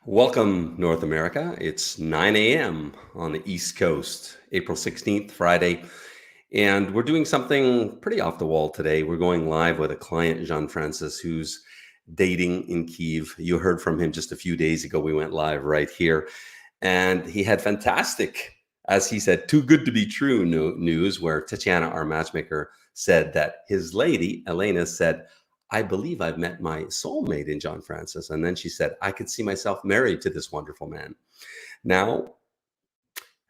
Welcome, North America. It's 9 a.m. on the East Coast, April 16th, Friday. And we're doing something pretty off the wall today. We're going live with a client, Jean Francis, who's dating in Kyiv. You heard from him just a few days ago. We went live right here. And he had fantastic, as he said, too good to be true news, where Tatiana, our matchmaker, said that his lady, Elena, said, I believe I've met my soulmate in John Francis. And then she said, I could see myself married to this wonderful man. Now,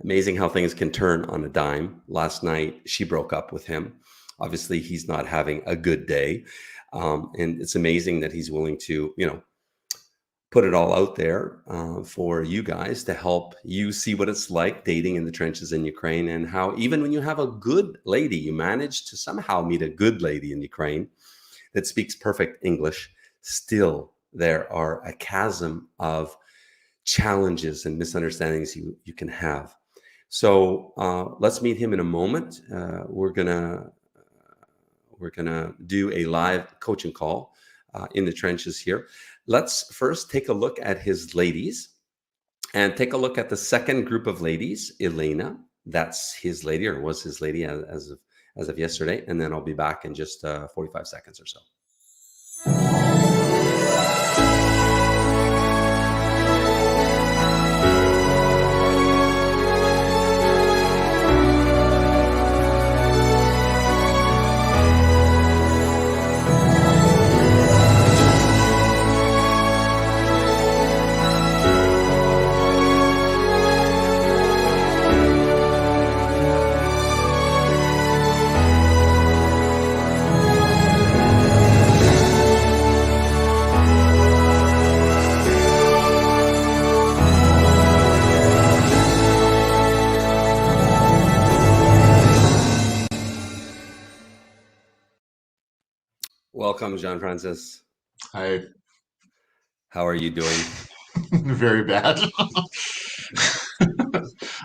amazing how things can turn on a dime. Last night, she broke up with him. Obviously, he's not having a good day. And it's amazing that he's willing to, put it all out there for you guys to help you see what it's like dating in the trenches in Ukraine, and how even when you have a good lady, you manage to somehow meet a good lady in Ukraine that speaks perfect English. Still, there are a chasm of challenges and misunderstandings you can have. So let's meet him in a moment. We're gonna do a live coaching call in the trenches here. Let's first take a look at his ladies and take a look at the second group of ladies. Elena, that's his lady, or was his lady as of yesterday. And then I'll be back in just 45 seconds or so. Welcome, John Francis. Hi. How are you doing? Very bad.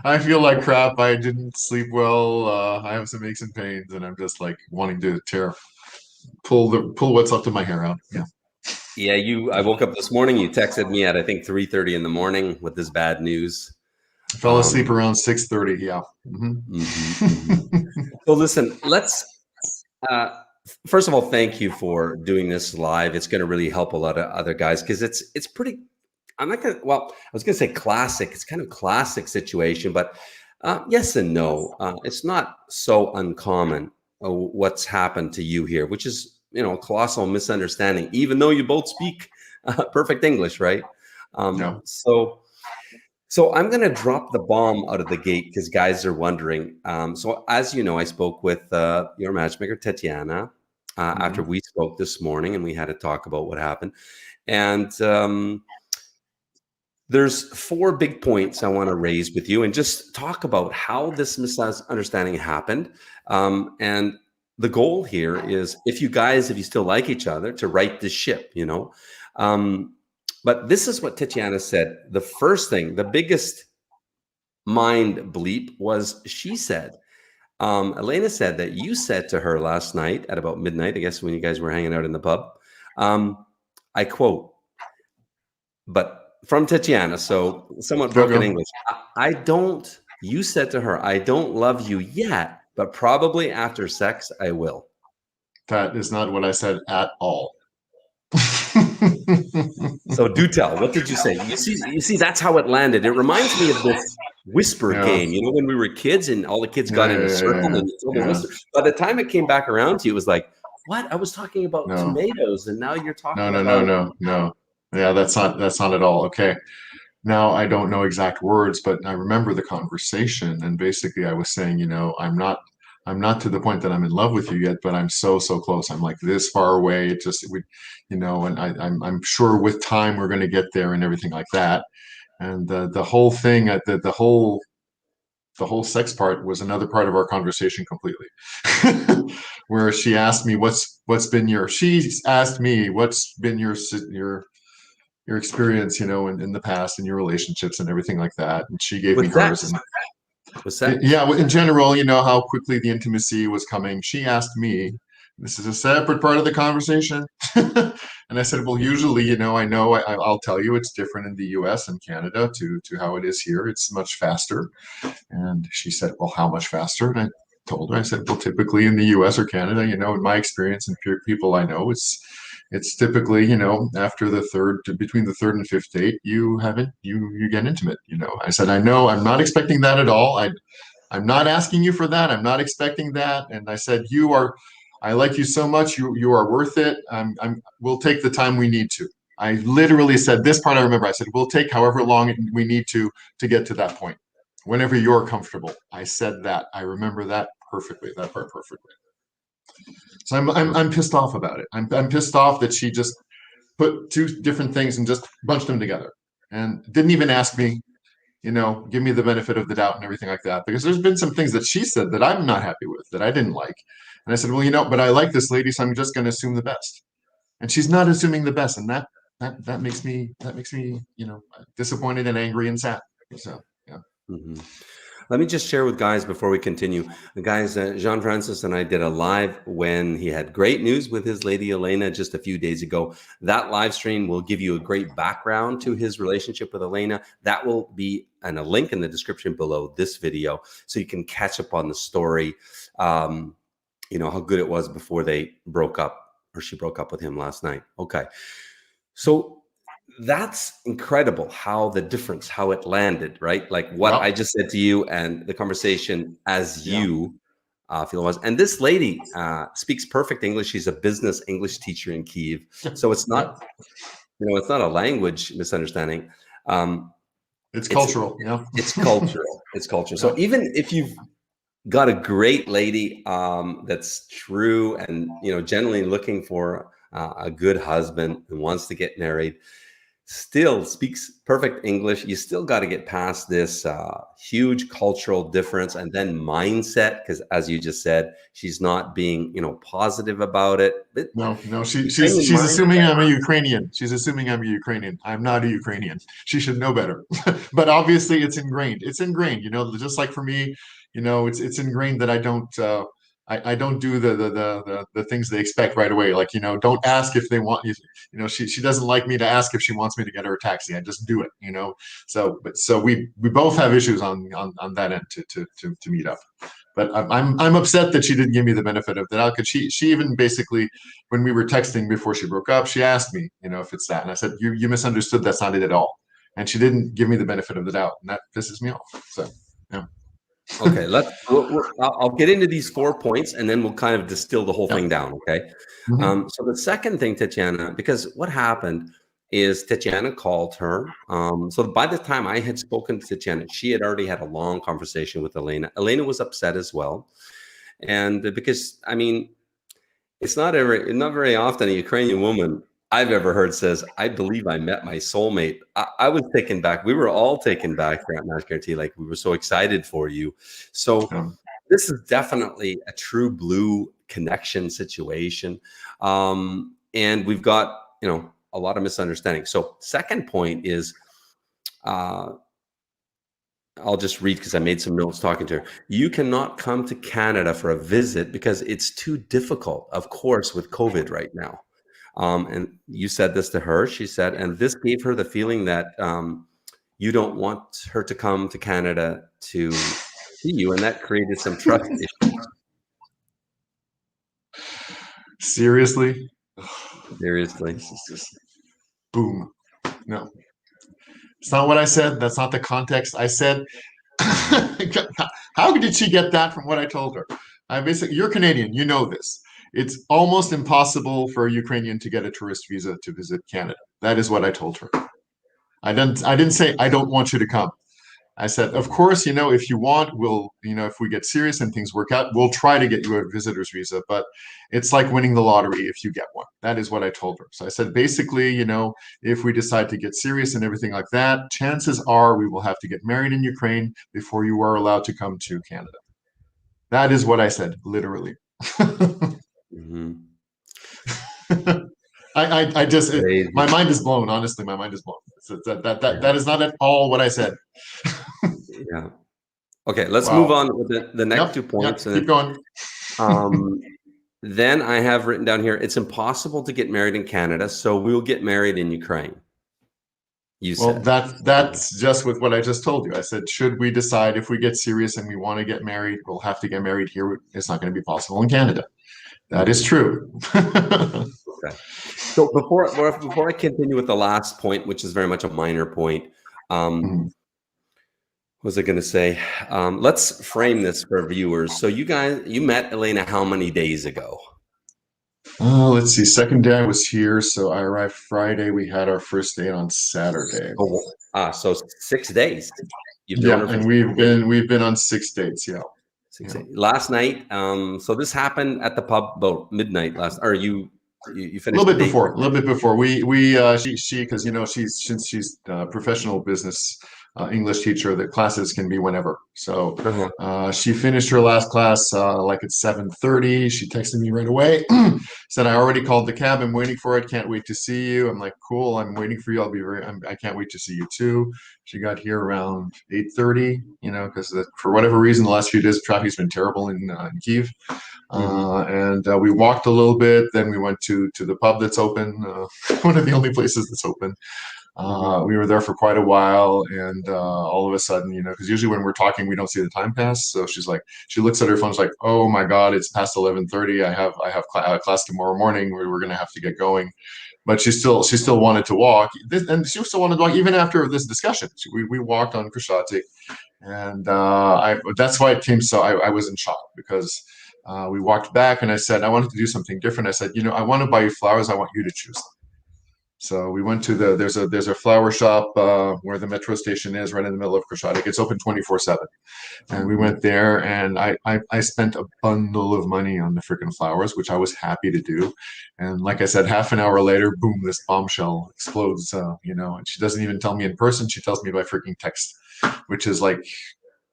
I feel like crap. I didn't sleep well. I have some aches and pains, and I'm just like wanting to pull what's left of my hair out. Yeah. Yeah, I woke up this morning. You texted me at I think 3:30 in the morning with this bad news. I fell asleep around 6:30. Yeah. So listen, let's first of all, thank you for doing this live. It's going to really help a lot of other guys because it's pretty. I'm not gonna. Well, I was gonna say classic. It's kind of classic situation, but yes and no. It's not so uncommon what's happened to you here, which is a colossal misunderstanding. Even though you both speak perfect English, right? No. So I'm going to drop the bomb out of the gate because guys are wondering. So as you know, I spoke with your matchmaker, Tatiana, after we spoke this morning, and we had to talk about what happened. And there's 4 big points I want to raise with you and just talk about how this misunderstanding happened. And the goal here is if you still like each other, to right this ship, But this is what Tatiana said. The first thing, the biggest mind bleep was she said, Elena said that you said to her last night at about midnight, I guess when you guys were hanging out in the pub, I quote, but from Tatiana, so somewhat broken English, you said to her, I don't love you yet, but probably after sex, I will. That is not what I said at all. So do tell. What did you say? You see, that's how it landed. It reminds me of this whisper game. When we were kids and all the kids got in a circle and you told the whisper. By the time it came back around to you, it was like, what? I was talking about tomatoes, and now you're talking about No. Yeah, that's not at all. Okay. Now I don't know exact words, but I remember the conversation, and basically I was saying, I'm not to the point that I'm in love with you yet, but I'm so close. I'm like this far away. It just and I'm sure with time we're going to get there and everything like that. And the whole thing at the whole sex part was another part of our conversation completely, where she asked me she asked me what's been your experience, in the past and your relationships and everything like that. And she gave me hers. What's that? Yeah, in general, how quickly the intimacy was coming. She asked me This is a separate part of the conversation. And I said, well, usually, I'll tell you it's different in the US and Canada to how it is here. It's much faster. And she said, well, how much faster? And I told her, I said, well, typically in the US or Canada, in my experience and people I know, it's typically, after between the third and fifth date, you get intimate. I said, I know, I'm not expecting that at all. I'm not asking you for that. I'm not expecting that. And I said, I like you so much. You are worth it. We'll take the time we need to. I literally said this part. I remember. I said, we'll take however long we need to get to that point. Whenever you're comfortable. I said that. I remember that perfectly. That part perfectly. So I'm pissed off about it. I'm pissed off that she just put two different things and just bunched them together and didn't even ask me, give me the benefit of the doubt and everything like that. Because there's been some things that she said that I'm not happy with, that I didn't like. And I said, well, but I like this lady, so I'm just going to assume the best. And she's not assuming the best, and that makes me disappointed and angry and sad. So yeah. Mm-hmm. Let me just share with guys before we continue. The guys, Jean-Francis and I did a live when he had great news with his lady Elena just a few days ago. That live stream will give you a great background to his relationship with Elena. That will be a link in the description below this video, so you can catch up on the story. How good it was before they broke up, or she broke up with him last night. Okay, so that's incredible how it landed, right? Like what I just said to you and the conversation as you feel was. And this lady speaks perfect English. She's a business English teacher in Kyiv. So it's not, it's not a language misunderstanding. It's cultural. It's cultural. It's cultural. So even if you've got a great lady that's true and, generally looking for a good husband and wants to get married, still speaks perfect English, you still got to get past this huge cultural difference and then mindset, because as you just said, she's not being positive about it. No, she's assuming I'm a Ukrainian. She's assuming I'm a Ukrainian. I'm not a Ukrainian. She should know better. But obviously it's ingrained. Just like for me, it's ingrained that I don't do the things they expect right away. Like, don't ask if they want you. She doesn't like me to ask if she wants me to get her a taxi. I just do it. So we both have issues on that end to meet up. But I'm upset that she didn't give me the benefit of the doubt. Because she even basically, when we were texting before she broke up, she asked me, if it's that, and I said, you misunderstood. That's not it at all. And she didn't give me the benefit of the doubt, and that pisses me off. So yeah. Okay, I'll get into these 4 points and then we'll kind of distill the whole thing down, okay? Mm-hmm. So the second thing, Tatiana, because what happened is Tatiana called her. So by the time I had spoken to Tatiana, she had already had a long conversation with Elena. Elena was upset as well. And because, it's not very often a Ukrainian woman I've ever heard says, I believe I met my soulmate. I was taken back. We were all taken back at Marriage Guarantee. Like, we were so excited for you. So this is definitely a true blue connection situation. And we've got, a lot of misunderstanding. So second point is, I'll just read because I made some notes talking to her. You cannot come to Canada for a visit because it's too difficult, of course, with COVID right now. And you said this to her, she said, and this gave her the feeling that you don't want her to come to Canada to see you, and that created some trust issues. Seriously? Seriously. This is just boom. No. It's not what I said. That's not the context. I said, how did she get that from what I told her? You're Canadian. You know this. It's almost impossible for a Ukrainian to get a tourist visa to visit Canada. That is what I told her. I didn't say, I don't want you to come. I said, of course, if you want, we'll, if we get serious and things work out, we'll try to get you a visitor's visa. But it's like winning the lottery if you get one. That is what I told her. So I said, basically, if we decide to get serious and everything like that, chances are we will have to get married in Ukraine before you are allowed to come to Canada. That is what I said, literally. Mm-hmm. I just, my mind is blown. Honestly, my mind is blown. That is not at all what I said. Yeah. Okay, let's move on with the next 2 points. Keep going. Then I have written down here, it's impossible to get married in Canada, so we'll get married in Ukraine. You Well, said. that's just with what I just told you. I said, should we decide if we get serious and we want to get married, we'll have to get married here. It's not going to be possible in Canada. That is Mhm. true. Okay. So before I continue with the last point, which is very much a minor point, Mhm. what was I going to say? Let's frame this for viewers. So you met Elena how many days ago? Let's see. Second day I was here, so I arrived Friday. We had our first date on Saturday. So 6 days. You've known Yeah, her for and we've been on 6 dates. Yeah, 6 days. yeah. Last night. So this happened at the pub about midnight last. Or you A finished little the bit date. before, a little bit before. She because she's since she's a professional business English teacher, the classes can be whenever. So Uh-huh. she finished her last class like at 7:30. She texted me right away, said, "I already called the cab. I'm waiting for it. Can't wait to see you." I'm like, "Cool. I'm waiting for you. I can't wait to see you too." She got here around 8:30. Because for whatever reason, the last few days traffic's been terrible in Kiev. Hmm. And we walked a little bit. Then we went to the pub that's open, one of the only places that's open. Hmm. We were there for quite a while, and all of a sudden, because usually when we're talking, we don't see the time pass. So she looks at her phone, she's like, "Oh my God, it's past 11:30. I have class tomorrow morning. We're going to have to get going." But she still wanted to walk, and she still wanted to walk even after this discussion. We walked on Krishati, and that's why it came. So I was in shock because we walked back, and I said I wanted to do something different. I said, I want to buy you flowers. I want you to choose them. So we went to there's a flower shop where the metro station is, right in the middle of Krishati. It's open 24/7, and we went there, and I spent a bundle of money on the freaking flowers, which I was happy to do. And like I said, half an hour later, boom, this bombshell explodes. And she doesn't even tell me in person; she tells me by freaking text, which is like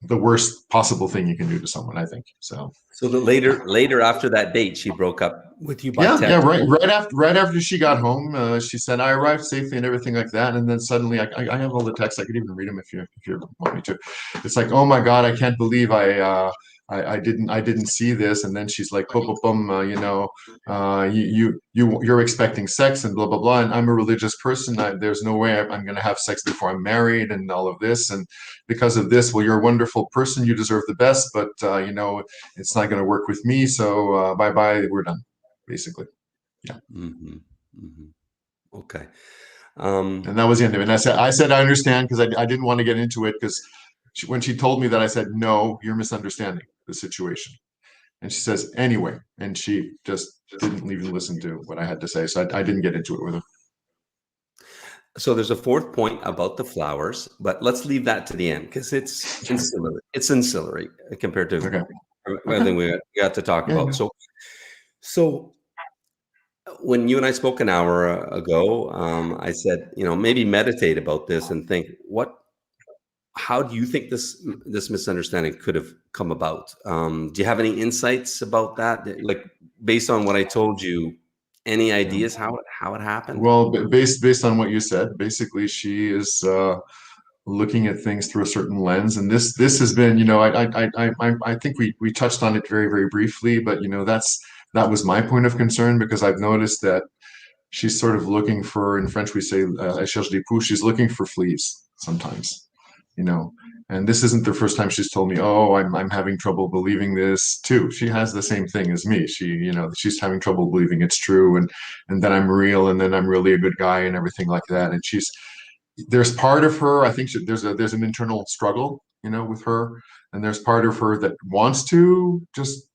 the worst possible thing you can do to someone, I think. So So the yeah, later after that date, she broke up with you by yeah, text. right after she got home, she said I arrived safely and everything like that. And then suddenly, I have all the texts. I could even read them if you want me to. It's like, oh my God, I can't believe I didn't see this. And then she's like, boom, boom, boom, you're expecting sex and blah blah blah. And I'm a religious person. There's no way I'm going to have sex before I'm married and all of this. And because of this, well, you're a wonderful person. You deserve the best, but it's not going to work with me. So bye bye. We're done, basically. Yeah. Hmm. Hmm. Okay. And that was the end of it. And I said, I understand because I didn't want to get into it because when she told me that, I said, no, you're misunderstanding the situation. And she says, anyway, and she just didn't even listen to what I had to say. So I didn't get into it with her. So there's a fourth point about the flowers, but let's leave that to the end because it's Okay. ancillary. It's ancillary compared to Okay. Okay. everything we got to talk Yeah. about. Yeah. So when you and I spoke an hour ago, I said, maybe meditate about this and think, how do you think this misunderstanding could have come about? Do you have any insights about that? Like based on what I told you, any Yeah. ideas how it happened? Well, based on what you said, basically she is looking at things through a certain lens, and this has been, I think we touched on it very very briefly, but that was my point of concern because I've noticed that she's sort of looking for, in French we say, elle cherche des poux. She's looking for fleas sometimes, you know. And this isn't the first time she's told me, "Oh, I'm having trouble believing this too." She has the same thing as me. She's having trouble believing it's true, and then I'm real, and then I'm really a good guy, and everything like that. And there's part of her. I think there's an internal struggle, with her, and there's part of her that wants to just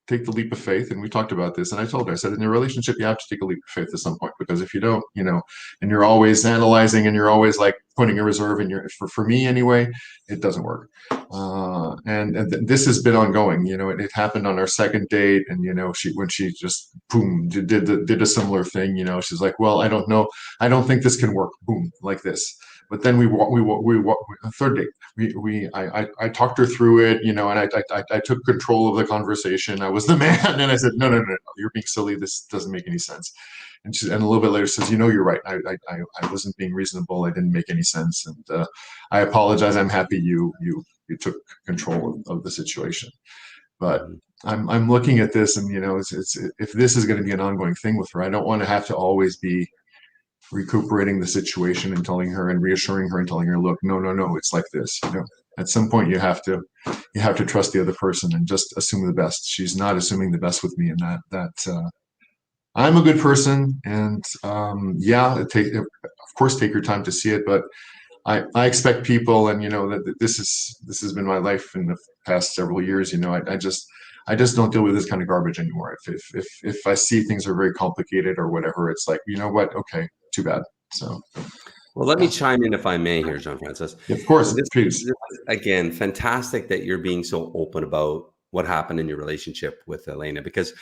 take the leap of faith. And we talked about this, and I told her, I said, in a relationship you have to take a leap of faith at some point, because if you don't, and you're always analyzing and you're always like putting a reserve in your, for me anyway, it doesn't work. And this has been ongoing. It happened on our second date, and when she just boom did a similar thing. She's like, well, I don't know, I don't think this can work, boom, like this. But then a third date, I talked her through it, and I took control of the conversation. I was the man, and I said, no, no, no, no, you're being silly. This doesn't make any sense. And a little bit later says, you're right. I wasn't being reasonable. I didn't make any sense, and I apologize. I'm happy you took control of the situation. But Mhm. I'm looking at this, and it's if this is going to be an ongoing thing with her, I don't want to have to always be recuperating the situation and telling her and reassuring her and telling her, look, no, no, no, it's like this. At some point you have to trust the other person and just assume the best. She's not assuming the best with me, and that I'm a good person, and yeah, of course take your time to see it, but I expect people, and that this has been my life in the past several years. I just don't deal with this kind of garbage anymore. If I see things are very complicated or whatever, it's like, you know what? Okay, too bad. So Well, let me yeah, chime in if I may here, John Francis. of course, This please. is again fantastic that you're being so open about what happened in your relationship with Elena, because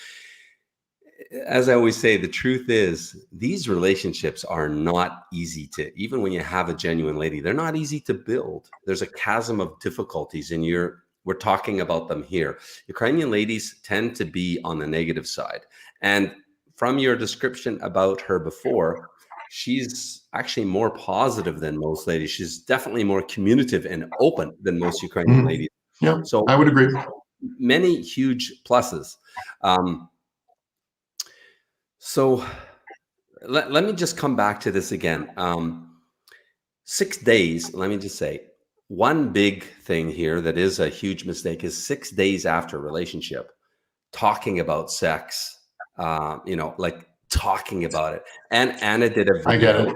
as I always say, the truth is these relationships are not easy to, even when you have a genuine lady, they're not easy to build. There's a chasm of difficulties, and we're talking about them here. Ukrainian ladies tend to be on the negative side. And from your description about her before, she's actually more positive than most ladies. She's definitely more communicative and open than most Ukrainian Mhm. ladies. Yeah, So I would agree. many huge pluses. Um, so let me just come back to this again. 6 days, let me just say, one big thing here that is a huge mistake is 6 days after a relationship, talking about sex, like talking about it. And Anna did a I get it. video.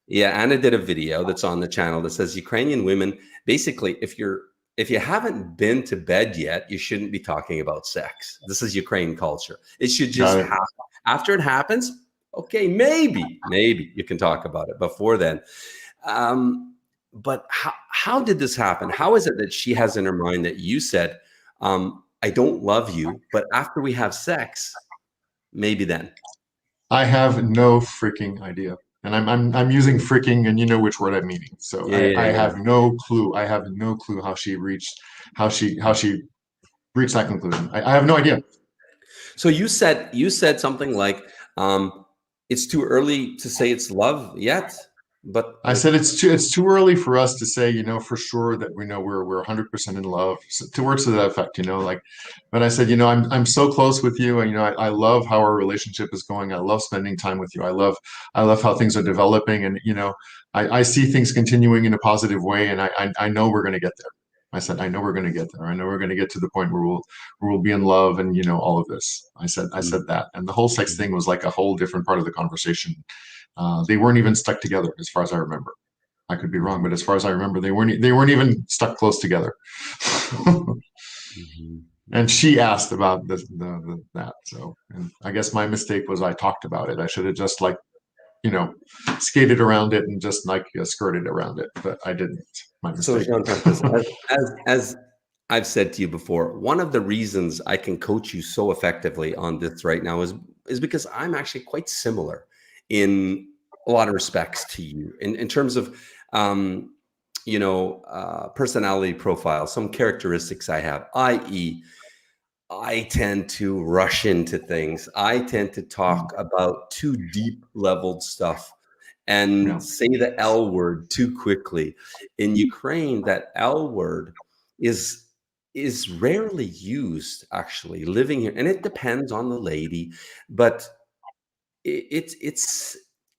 Yeah, Anna did a video that's on the channel that says Ukrainian women, basically, if you haven't been to bed yet, you shouldn't be talking about sex. This is Ukraine culture. It should just Got it. happen. After it happens, okay, maybe you can talk about it. Before then, but how did this happen? How is it that she has in her mind that you said, "I don't love you," but after we have sex, maybe then? I have no freaking idea. And I'm using freaking, and you know which word I'm meaning. So Yeah, I yeah, yeah. have no clue. I have no clue how she reached that conclusion. I have no idea. So you said something like, "It's too early to say it's love yet," but I said it's too early for us to say, for sure that we know we're 100% in love. So, to words to that effect, like. But I said, I'm so close with you, and I love how our relationship is going. I love spending time with you. I love how things are developing, and I see things continuing in a positive way, and I know we're going to get there. I said, I know we're going to get there. I know we're going to get to the point where we'll be in love, and all of this. I said Mhm, that, and the whole sex mhm. thing was like a whole different part of the conversation. They weren't even stuck together, as far as I remember. I could be wrong, but as far as I remember, they weren't even stuck close together. Mhm, And mhm. she asked about that. So, and I guess my mistake was I talked about it. I should have just you know skated around it and just skirted around it, but I didn't. My So, mistake. Jean Francis, as I've said to you before, one of the reasons I can coach you so effectively on this right now is because I'm actually quite similar in a lot of respects to you in terms of personality profile, some characteristics I have, i.e., I tend to rush into things. I tend to talk about too deep leveled stuff Yeah. and say the L word too quickly. In Ukraine, that L word is is rarely used actually living here, and it depends on the lady, but it's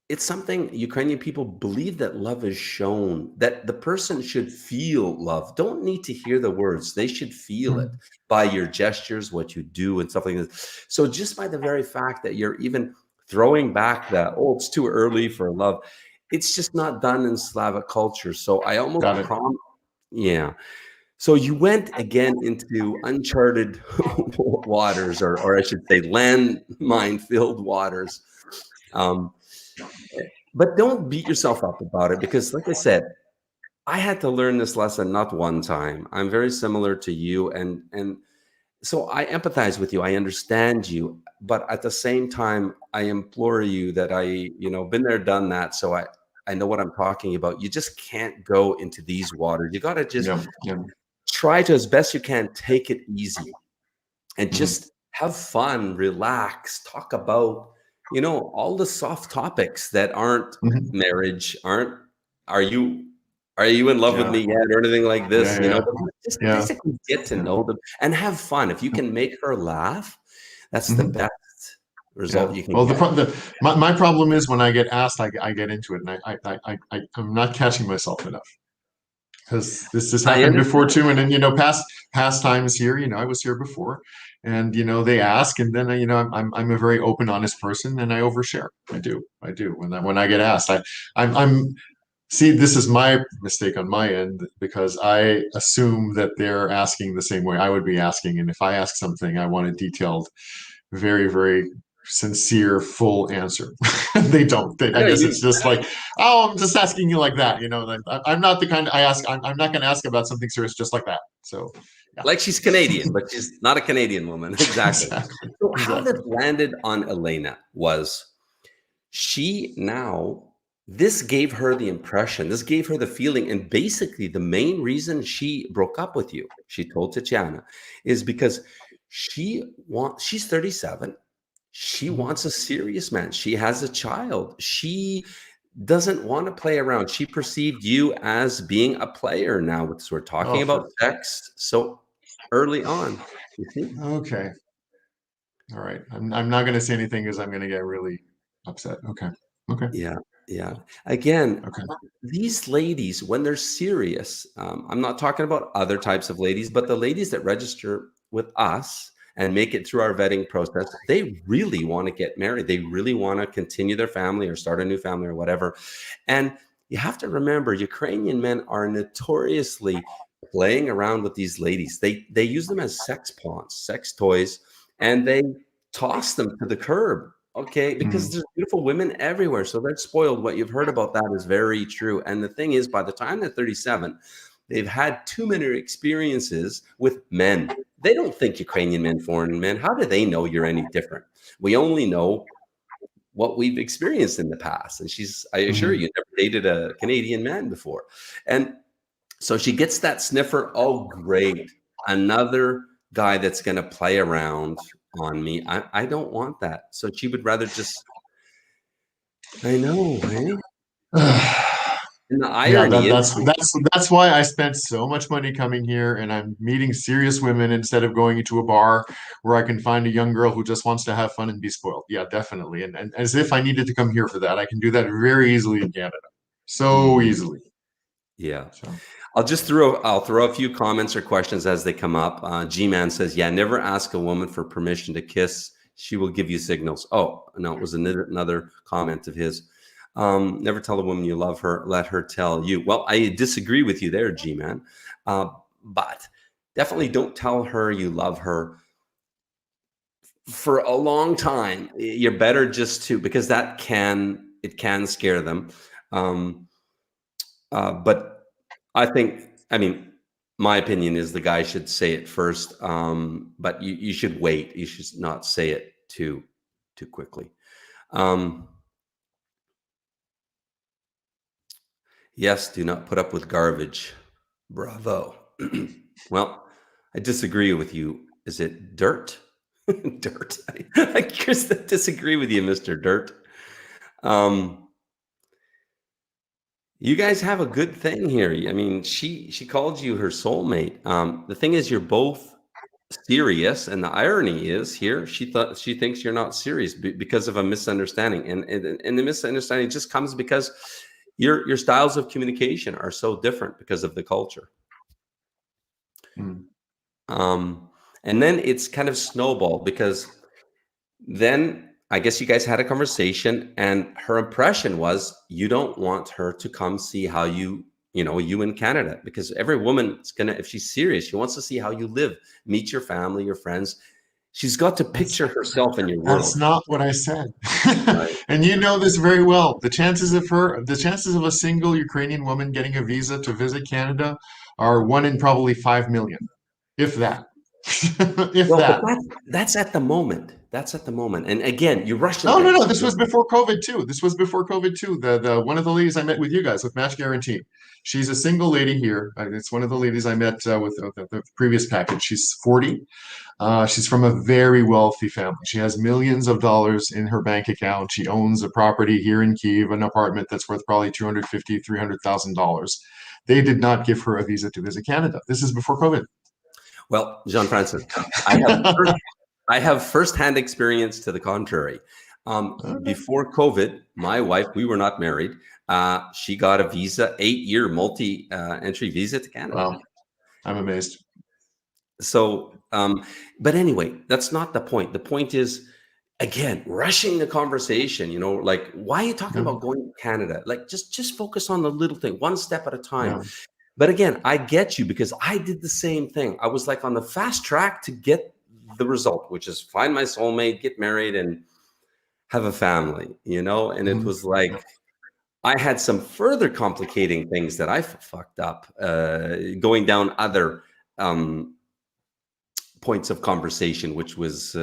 it's something Ukrainian people believe, that love is shown, that the person should feel love. Don't need to hear the words. They should feel it Mhm. by your gestures, what you do, and stuff like this. So just by the very fact that you're even throwing back that, oh, it's too early for love, it's just not done in Slavic culture. So I almost Got it. yeah. So you went again into uncharted waters, or I should say, landmine filled waters. Um, but don't beat yourself up about it, because, like I said, I had to learn this lesson not one time. I'm very similar to you, and so I empathize with you. I understand you, but at the same time, I implore you that been there, done that. So I know what I'm talking about. You just can't go into these waters. You got to just Yeah. Yeah. try to, as best you can, take it easy and Hmm. just have fun, relax, talk about, all the soft topics that aren't Hmm. marriage, aren't, are you? are you in love with Yeah, me yet, or anything like this, yeah, you know? yeah, But just yeah, basically get to yeah, know them and have fun. If you can make her laugh, that's the hmm best result yeah. you can Well, get. my problem is when I get asked, I get into it, and I'm not catching myself enough. Because this has I happened before understand. too. And then, past times here, I was here before, and they ask, and then I'm a very open, honest person, and I overshare. I do. When I get asked, I'm see, this is my mistake on my end because I assume that they're asking the same way I would be asking, and if I ask something, I want a detailed, very, very sincere, full answer. They don't. I No, guess it's you just like, oh, I'm just asking you like that. Like, I'm not the kind I ask. I'm not going to ask about something serious just like that. So, yeah, like she's Canadian, but she's not a Canadian woman. Exactly. exactly, So how this exactly. landed on Elena was she now this gave her the impression, this gave her the feeling, and basically the main reason she broke up with you, she told Tatiana, is because she's 37. She Mhm. wants a serious man. She has a child. She doesn't want to play around. She perceived you as being a player now. So we're Oh, talking about sex so early on. You see? okay. All right. I'm not going to say anything because I'm going to get really upset. Okay. Okay. Yeah, yeah. Again, Okay. these ladies, when they're serious, I'm not talking about other types of ladies, but the ladies that register with us and make it through our vetting process, they really want to get married. They really want to continue their family or start a new family or whatever. And you have to remember, Ukrainian men are notoriously playing around with these ladies. They use them as sex pawns, sex toys, and they toss them to the curb. Okay, because Mhm. there's beautiful women everywhere. So they're spoiled. What you've heard about that is very true. And the thing is, by the time they're 37, they've had too many experiences with men. They don't think Ukrainian men, foreign men. How do they know you're any different? We only know what we've experienced in the past. And I assure Mhm. you, never dated a Canadian man before. And so she gets that sniffer. Oh, great. Another guy that's going to play around on me. I don't want that. So she would rather just, I know, eh? And the Yeah, irony is, that's why I spent so much money coming here, and I'm meeting serious women instead of going into a bar where I can find a young girl who just wants to have fun and be spoiled. Yeah, definitely. And as if I needed to come here for that, I can do that very easily in Canada. So mm, easily. yeah. So, I'll throw a few comments or questions as they come up. G-Man says, yeah, never ask a woman for permission to kiss. She will give you signals. Oh, no, it was another comment of his. Never tell a woman you love her. Let her tell you. Well, I disagree with you there, G-Man. Uh, but definitely don't tell her you love her for a long time. You're better just to, because it can scare them. Um, but I mean, my opinion is the guy should say it first. But you should wait. You should not say it too quickly. Um, yes, do not put up with garbage. Bravo. Well, I disagree with you. Is it dirt? Dirt. I just disagree with you, Mr. Dirt. Um, You guys have a good thing here. I mean, she called you her soulmate. The thing is, you're both serious, and the irony is here she thinks you're not serious because of a misunderstanding, and the misunderstanding just comes because your styles of communication are so different because of the culture. mm, Um, and then it's kind of snowballed because then I guess you guys had a conversation, and her impression was you don't want her to come see how you in Canada, because every woman's gonna, if she's serious, she wants to see how you live, meet your family, your friends. She's got to that's picture herself in your that's world. not what I said. Right. And you know this very well. The chances of a single Ukrainian woman getting a visa to visit Canada are one in probably 5 million, if that. If Well, but that. that's at the moment. That's at the moment. And again, you're rushing No, no, things. no. This was before COVID too. This was before COVID too. The one of the ladies I met with you guys with Match Guarantee. She's a single lady here. It's one of the ladies I met with the previous package. She's 40. She's from a very wealthy family. She has millions of dollars in her bank account. She owns a property here in Kiev, an apartment that's worth probably 250, $300,000. They did not give her a visa to visit Canada. This is before COVID. Well, Jean Francis, I have I have firsthand experience to the contrary. Before COVID, my wife, we were not married. She got a visa, 8-year multi-entry visa to Canada. Wow, I'm amazed. So, but anyway, that's not the point. The point is, again, rushing the conversation. Like, why are you talking Yeah, about going to Canada? Like, just focus on the little thing, one step at a time. yeah. But again, I get you because I did the same thing. I was like on the fast track to get the result, which is find my soulmate, get married, and have a family. And it Mhm. was like I had some further complicating things that I fucked up, going down other points of conversation, which was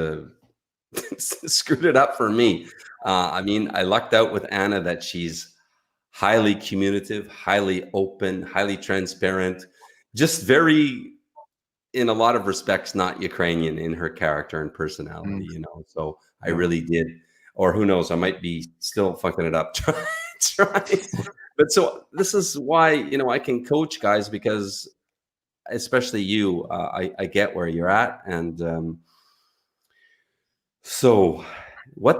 screwed it up for me. I mean, I lucked out with Anna that she's highly communicative, highly open, highly transparent, just very, in a lot of respects, not Ukrainian in her character and personality. So I Yeah. really did, or who knows, I might be still fucking it up trying. But so this is why, I can coach guys because, especially you, I get where you're at. And so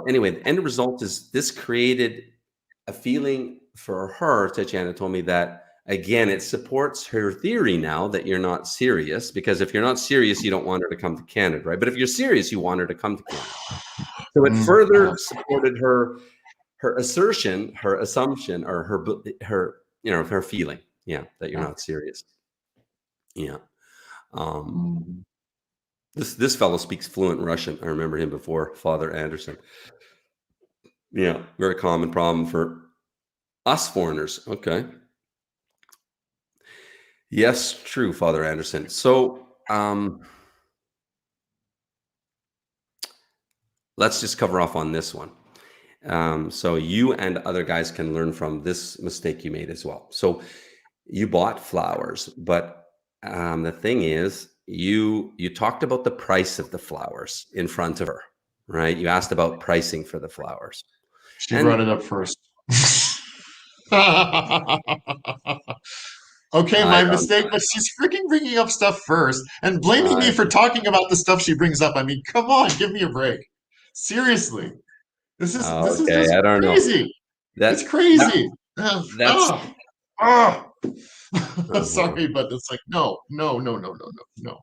anyway, the end result is this created a feeling for her. Tatiana told me that, again, it supports her theory now that you're not serious, because if you're not serious, you don't want her to come to Canada, right? But if you're serious, you want her to come to Canada. So it further supported her assertion, her assumption, or her feeling, that you're Yeah. not serious. Yeah. Um, Mm. this fellow speaks fluent Russian. I remember him before, Father Anderson. Yeah, very common problem for us foreigners. Okay. Yes, true, Father Anderson. So let's just cover off on this one. So you and other guys can learn from this mistake you made as well. So you bought flowers, but the thing is, you talked about the price of the flowers in front of her, right? You asked about pricing for the flowers, She brought and it up first. Okay, I my don't. mistake, but she's freaking bringing up stuff first and blaming I me for talking about the stuff she brings up. I mean, come on, give me a break. Seriously. This is okay. just I don't know crazy. It's that that crazy. that's. Ah. Uh-huh. Sorry, but it's like no, no, no, no, no, no, no,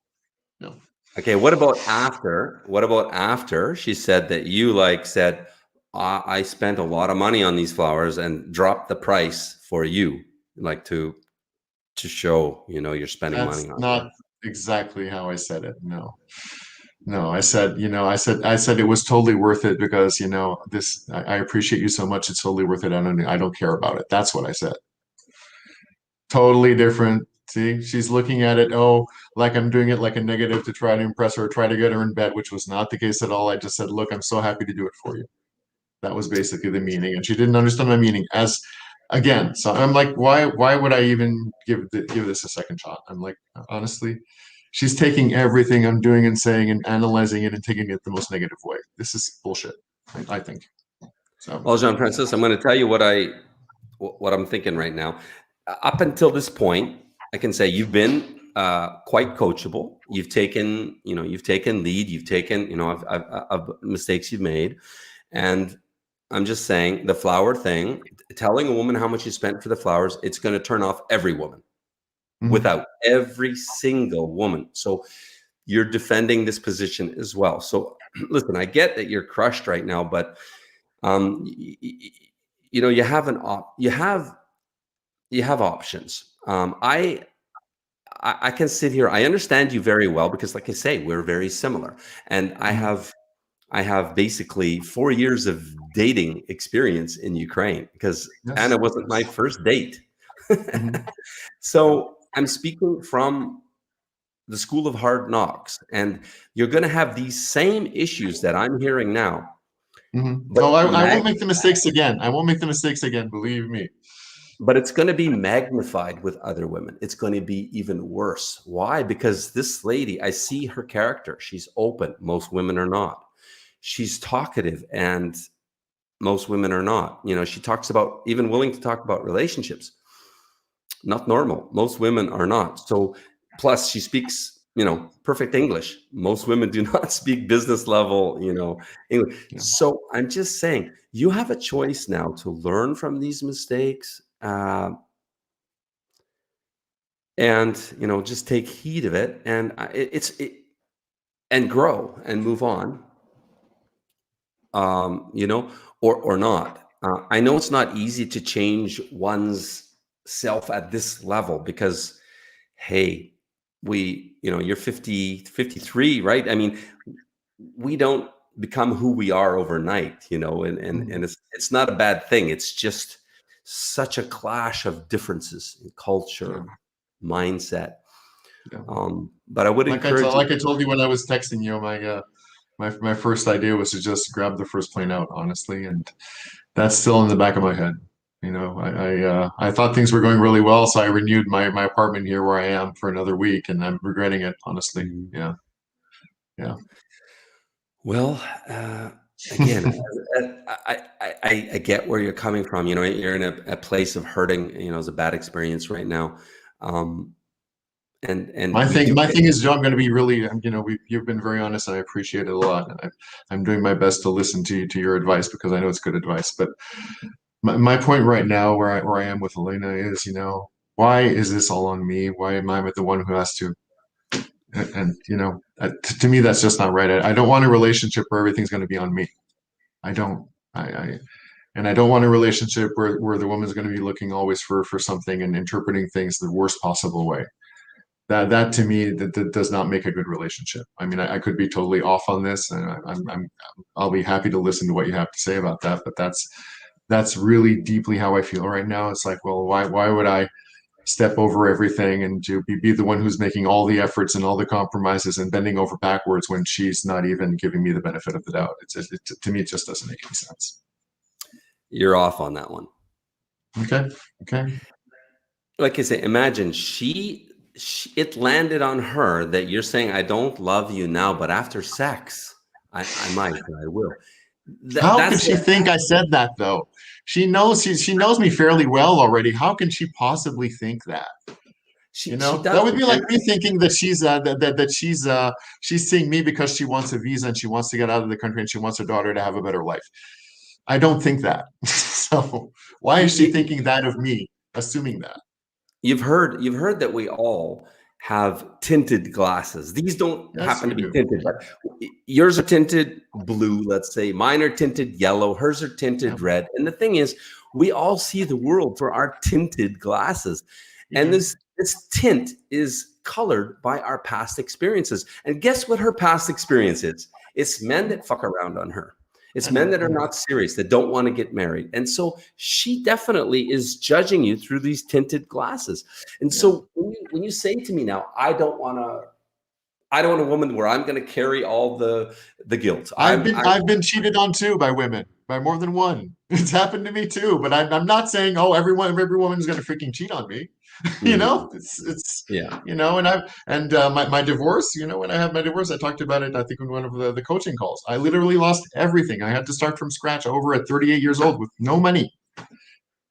no. Okay, what about after? What about after she said that you said, I spent a lot of money on these flowers and dropped the price for you, like to show, you're spending money That's on her. not exactly how I said it. No. No, I said, I said it was totally worth it because, I appreciate you so much. It's totally worth it. I don't care about it. That's what I said. Totally different. See, she's looking at it, like I'm doing it like a negative to try to impress her, try to get her in bed, which was not the case at all. I just said, look, I'm so happy to do it for you. That was basically the meaning. And she didn't understand my meaning as again. So I'm like, why would I even give this a second shot? I'm like, honestly, she's taking everything I'm doing and saying and analyzing it and taking it the most negative way. This is bullshit, I think. So Well, Jean Francis, I'm going to tell you what I'm thinking right now. Up until this point, I can say you've been quite coachable. You've taken lead. You've taken, of mistakes you've made. And I'm just saying the flower thing, telling a woman how much you spent for the flowers, it's going to turn off every woman, mhm. without every single woman. So you're defending this position as well. So listen, I get that you're crushed right now, but you have you have options. I can sit here. I understand you very well because, like I say, we're very similar, and Mhm. I have basically 4 years of dating experience in Ukraine because Anna Yes, wasn't my yes. first date. Mhm. Yeah. So I'm speaking from the school of hard knocks, and you're going to have these same issues that I'm hearing now, but Oh, I mag won't make the mistakes again. I won't make the mistakes again. Believe me. but it's going to be magnified with other women. It's going to be even worse. Why? Because this lady, I see her character. She's open. Most women are not. She's talkative, and most women are not. You know, she talks about, even willing to talk about relationships. Not normal. Most women are not. So, plus she speaks, perfect English. Most women do not speak business level, English. Yeah. So I'm just saying, you have a choice now to learn from these mistakes, and just take heed of it, and and grow and move on, you know, or not. I know it's not easy to change one's self at this level because, hey, you're 50, 53, right? I mean, we don't become who we are overnight, and it's not a bad thing. It's just such a clash of differences in Yeah. culture, mindset. Yeah. But I would encourage you. Like I told you when I was texting you, my first idea was to just grab the first plane out, honestly, and that's still in the back of my head. I thought things were going really well, so I renewed my apartment here where I am for another week, and I'm regretting it, honestly. Mhm. Yeah, yeah. Well, again, I get where you're coming from. You're in a place of hurting. It's a bad experience right now, um, and we do My get. thing is, Joe, I'm going to be really, you've been very honest, and I appreciate it a lot. And I'm doing my best to listen to your advice because I know it's good advice. But my point right now, where I am with Elena, is, why is this all on me? Why am I the one who has to? And to me, that's just not right. I don't want a relationship where everything's going to be on me. I don't. And I don't want a relationship where the woman's going to be looking always for something and interpreting things the worst possible way. That to me, that does not make a good relationship. I mean, I could be totally off on this, and I'll be happy to listen to what you have to say about that. But that's really deeply how I feel right now. It's like, well, why would I step over everything and to be the one who's making all the efforts and all the compromises and bending over backwards when she's not even giving me the benefit of the doubt? To me, it just doesn't make any sense. You're off on that one. Okay. Okay. Like I say, imagine it landed on her that you're saying, I don't love you now, but after sex, I might, or I will. How could That's she what think I said that though? She knows me fairly well already. How can she possibly think that? she That does. would be like me thinking that she's seeing me because she wants a visa and she wants to get out of the country and she wants her daughter to have a better life. I don't think that. So why You, is she you, thinking that of me, assuming that? you've heard that we all have tinted glasses. These don't Yes, happen we to be do. tinted, but yours are tinted blue, let's say. Mine are tinted yellow. Hers are Yeah, tinted red. And the thing is, we all see the world through our tinted glasses. we And do. this tint is colored by our past experiences. And guess what her past experience is? It's men that fuck around on her. It's I men know. that are not serious, that don't want to get married. And so she definitely is judging you through these tinted glasses. And Yeah. so when you say to me now, I don't want a woman where I'm going to carry all the guilt. I've been cheated on too by women, by more than one. It's happened to me too. But I'm not saying, oh, every woman's gonna freaking cheat on me. Mhm. It's Yeah. my divorce. When I had my divorce, I talked about it. I think in one of the coaching calls, I literally lost everything. I had to start from scratch over at 38 years old with no money.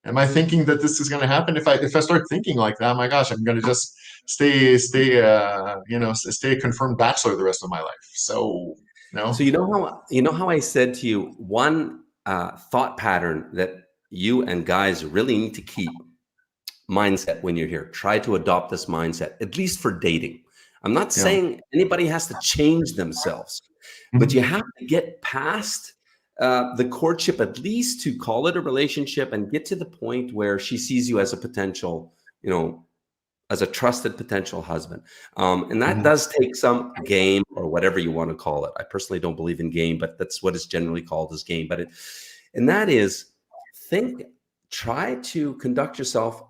Am I thinking that this is going to happen? If I start thinking like that, my gosh, I'm going to just stay a confirmed bachelor the rest of my life. So So no. you know how I said to you, one thought pattern that you and guys really need to keep mindset when you're here. Try to adopt this mindset, at least for dating. I'm not Yeah. saying anybody has to change themselves, but you Mhm. have to get past the courtship, at least to call it a relationship, and get to the point where she sees you as a potential, as a trusted potential husband. And that Mhm. does take some game or whatever you want to call it. I personally don't believe in game, but that's what is generally called as game. And that is, think, try to conduct yourself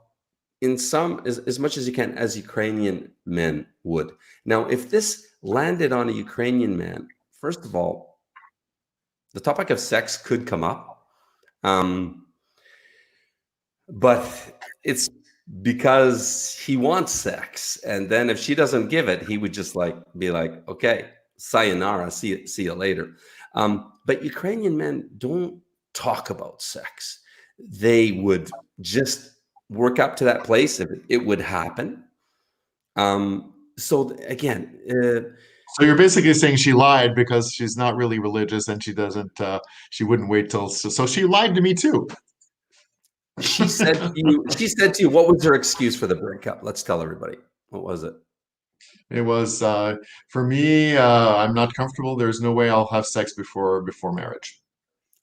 in some as much as you can, as Ukrainian men would. Now, if this landed on a Ukrainian man, first of all, the topic of sex could come up, um, but it's because he wants sex, and then if she doesn't give it, he would just like be like, "Okay, sayonara, see you later." But Ukrainian men don't talk about sex. They would just work up to that place if it would happen. So again, So you're basically saying she lied because she's not really religious and she doesn't she wouldn't wait till so she lied to me too. she said to you, what was her excuse for the breakup? Let's tell everybody. What was it? It was for me, I'm not comfortable. There's no way I'll have sex before marriage.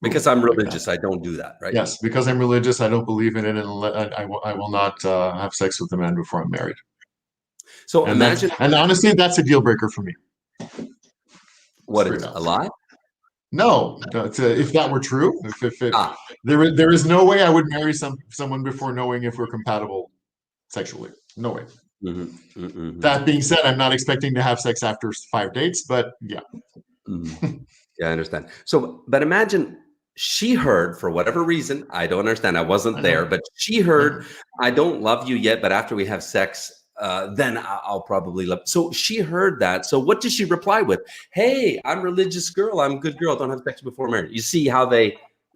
Because Boom, I'm like that. religious, I don't do that, right? Yes, because I'm religious, I don't believe in it, and I will not have sex with a man before I'm married. So And that's imagine and honestly, that's a deal breaker for me. what Straight is up. a lie? No, if that were true, if Ah, there is no way I would marry someone before knowing if we're compatible sexually. No way. mhm, mhm, That mhm, being said, I'm not expecting to have sex after 5 dates, but yeah. mhm. Yeah, I understand. So, but imagine she heard for whatever reason, I don't understand, I I wasn't there, know. but she Yeah. heard, I don't love you yet, but after we have sex, then I'll probably love. So she heard that. So what did she reply with? Hey, I'm religious girl. I'm good girl. Don't have sex before marriage. You see how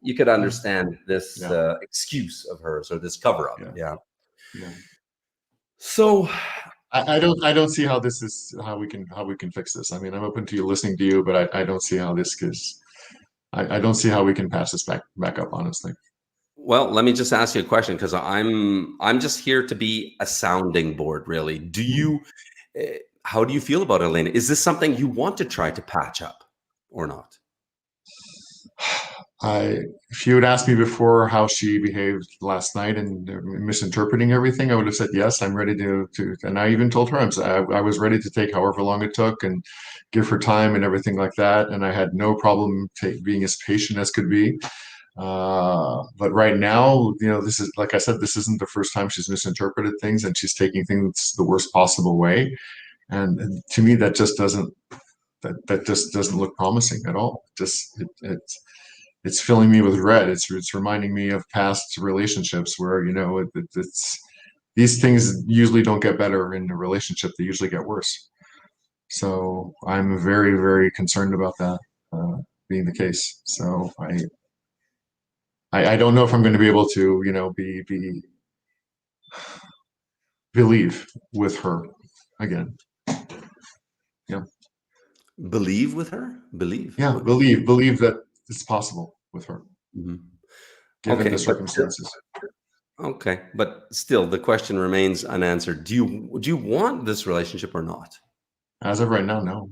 you could understand this Yeah. excuse of hers or this cover up. Yeah. Yeah. Yeah. So I don't see how this is how we can fix this. I mean, I'm open to you listening to you, but I don't see how this is I don't see how we can patch this back up, honestly. well, let me just ask you a question because I'm just here to be a sounding board, really. How do you feel about Elena? Is this something you want to try to patch up or not? If you had asked me before how she behaved last night and misinterpreting everything, I would have said yes. I'm ready and I even told her I was ready to take however long it took and give her time and everything like that. And I had no problem being as patient as could be. But right now, this is like I said, this isn't the first time she's misinterpreted things, and she's taking things the worst possible way. And to me, that just doesn't look promising at all. It's filling me with dread. It's reminding me of past relationships where it's these things usually don't get better in a relationship; they usually get worse. So I'm very, very concerned about that being the case. So I don't know if I'm going to be able to be believe with her again. Yeah, Believe with her? Believe. yeah, believe that it's possible with her Mhm. given the Okay, circumstances. but still, the question remains unanswered. Do you want this relationship or not? As of right now, no.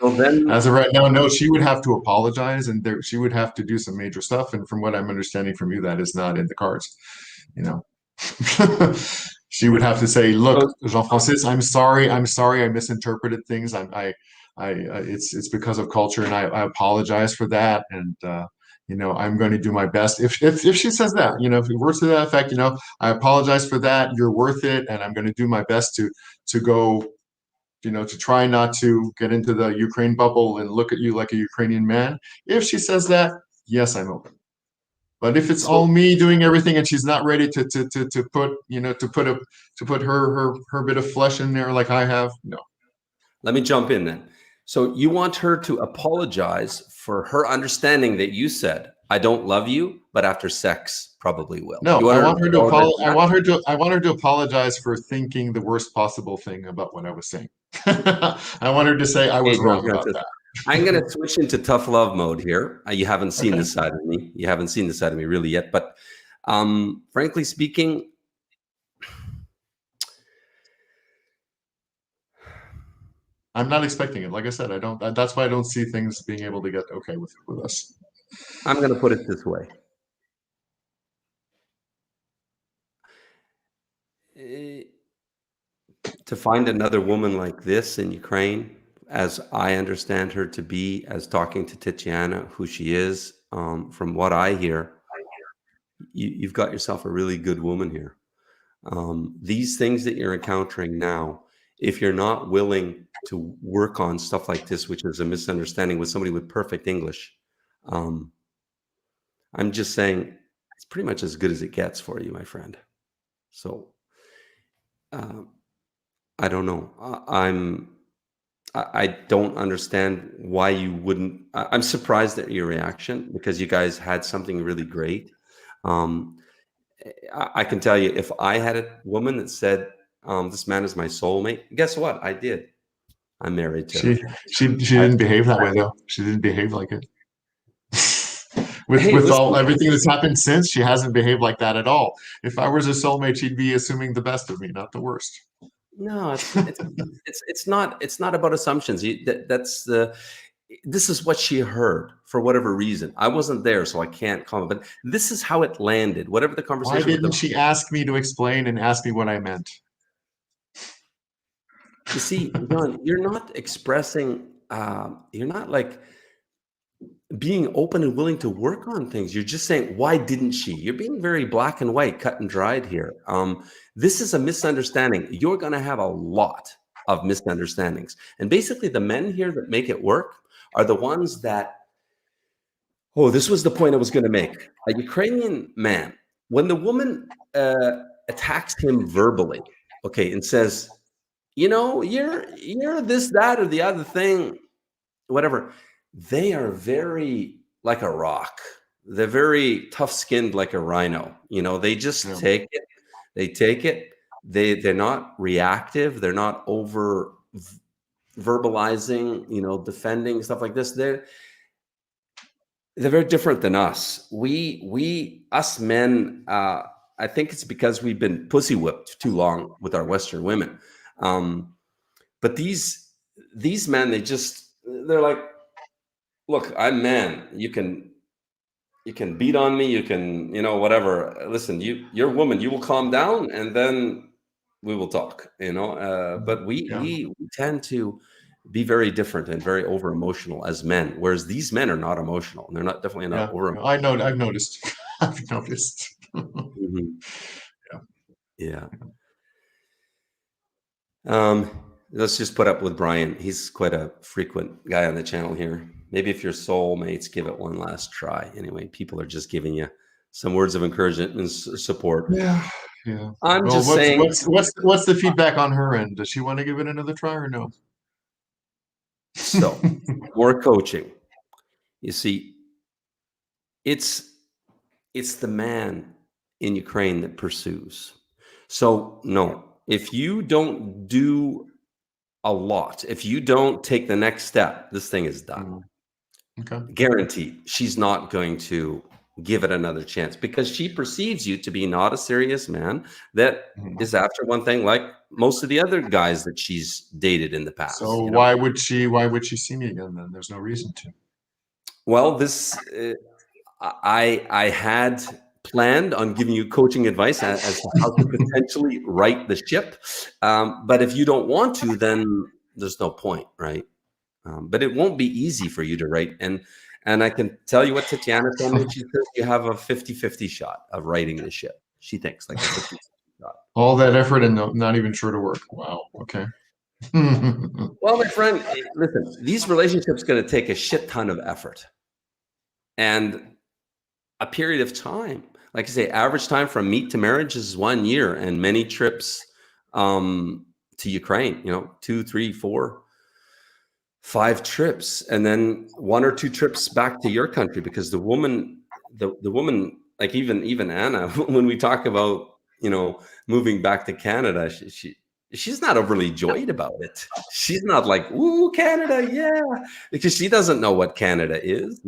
So then, As of right now, no, she would have to apologize and she would have to do some major stuff. And from what I'm understanding from you, that is not in the cards. You know, she would have to say, "Look, so, Jean-Francis, I'm sorry, I misinterpreted things. It's because of culture, and I apologize for that. And I'm going to do my best." If she says that, if it works to that effect, I apologize for that. You're worth it, and I'm going to do my best to go to try not to get into the Ukraine bubble and look at you like a Ukrainian man. If she says that, yes, I'm open. But if it's all so me doing everything and she's not ready to put to put her bit of flesh in there like I have, no. let me jump in then. So you want her to apologize for her understanding that you said, "I don't love you," but after sex, probably will. No, You want I her to want her to apologize for that? I want her to apologize for thinking the worst possible thing about what I was saying. I want her to say I Hey, was Jean wrong about Francis, that. I'm going to switch into tough love mode here. You haven't seen Okay. this side of me. You haven't seen this side of me really yet. But frankly speaking, I'm not expecting it. Like I said, I don't. That's why I don't see things being able to get okay with us. I'm going to put it this way. Eh, to find another woman like this in Ukraine, as I understand her to be, as talking to Tatiana, who she is, from what I hear, you've got yourself a really good woman here. These things that you're encountering now, if you're not willing to work on stuff like this, which is a misunderstanding with somebody with perfect English, um, I'm just saying it's pretty much as good as it gets for you, my friend. So uh, I don't know. I don't understand why you wouldn't. I'm surprised at your reaction because you guys had something really great. Um, I can tell you, if I had a woman that said, "This man is my soulmate," guess what? I did. I'm married to She her. she I, didn't behave that way though. She didn't behave like it. hey, With listen. all everything that's happened since, she hasn't behaved like that at all. If I was a soulmate, she'd be assuming the best of me, not the worst. No, it's not about assumptions. That's the. This is what she heard for whatever reason. I wasn't there, so I can't comment. But this is how it landed. Whatever the Why conversation with didn't the. she ask me to explain and ask me what I meant? You see, John, you're not expressing. You're not like being open and willing to work on things. You're just saying, why didn't she? You're being very black and white, cut and dried here. This is a misunderstanding. You're going to have a lot of misunderstandings. And basically, the men here that make it work are the ones that, oh, this was the point I was going to make. A Ukrainian man, when the woman attacks him verbally, okay, and says, you're this, that, or the other thing, whatever, they are very like a rock. They're very tough-skinned like a rhino. They just Yeah. take it. They take it. They're not reactive. They're not over verbalizing, defending stuff like this. They're very different than us. Us men, I think it's because we've been pussy whipped too long with our Western women. But these men, they're like, look, I'm man. You can beat on me. You can, whatever. Listen, you're a woman. You will calm down, and then we will talk. But Yeah. we tend to be very different and very over emotional as men, whereas these men are not emotional. They're not definitely not Yeah. over. I know. I've noticed. I've noticed. Mhm. Yeah. Yeah. Um, let's just put up with Brian. He's quite a frequent guy on the channel here. Maybe if you're soulmates, give it one last try. Anyway, people are just giving you some words of encouragement and support. Yeah. Yeah. I'm Well, just saying, what's the feedback on her end? Does she want to give it another try or no? so more coaching. You see, it's it's the man in Ukraine that pursues. So no, if you don't do a lot, if you don't take the next step, this thing is done. Mm, okay. Guaranteed, she's not going to give it another chance because she perceives you to be not a serious man that Mhm. is after one thing, like most of the other guys that she's dated in the So past. why would she see me again then? There's no reason to. Well, this I had planned on giving you coaching advice as to how to potentially right the ship, but if you don't want to, then there's no point, right? But it won't be easy for you to write. And I can tell you what Tatiana told me. She says you have a 50-50 shot of writing the ship. She thinks like a 50 shot. All that effort and not even sure to work. Wow. Okay. Well, my friend, listen, these relationships going to take a shit ton of effort and a period of time. Like I say, average time from meet to marriage is 1 year, and many trips to Ukraine. 2, 3, 4, 5 trips, and then 1 or 2 trips back to your country because the woman, like even Anna, when we talk about moving back to Canada, she's not overly joyed about it. She's not like, ooh, Canada, yeah, because she doesn't know what Canada is.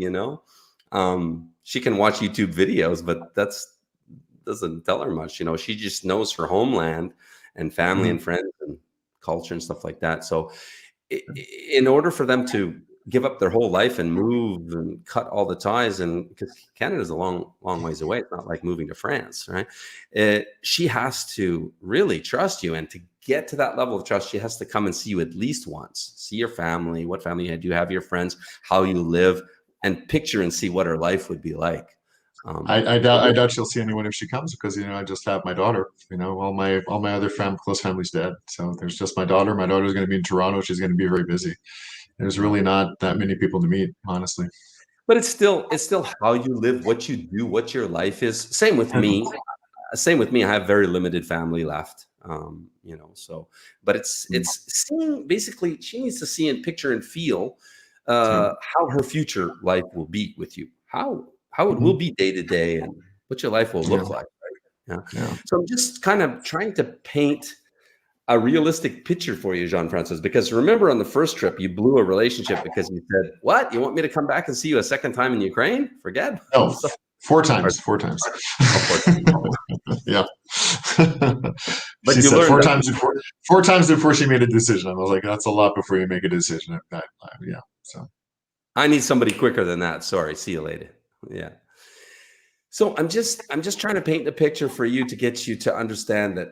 She can watch YouTube videos, but that's doesn't tell her much. She just knows her homeland and family Mm, and friends and culture and stuff like that. So in order for them to give up their whole life and move and cut all the ties, and because Canada's a long long ways away, it's not like moving to France, right? She has to really trust you, and to get to that level of trust, she has to come and see you at least once, see your family, what family you have, your friends, how you live, and picture and see what her life would be like. I doubt she'll see anyone if she comes because I just have my daughter. All my other close family's dead, so there's just my daughter. My daughter's going to be in Toronto. She's going to be very busy. There's really not that many people to meet, honestly. But it's still how you live, what you do, what your life is. Same with me. Same with me. I have very limited family left. So, but it's seeing, basically she needs to see and picture and feel how her future life will be with you, how it will be day to day, and what your life will look like. Right? Yeah. So I'm just kind of trying to paint a realistic picture for you, Jean-Francois, because remember on the first trip, you blew a relationship because you said, what? You want me to come back and see you a second time in Ukraine? Forget. No, 4 times. 4 times. Yeah. But She you said learned four that. times before 4 times before she made a decision. I was like, that's a lot before you make a decision. Yeah. So I need somebody quicker than that. Sorry. See you later. Yeah. So I'm just trying to paint the picture for you to get you to understand that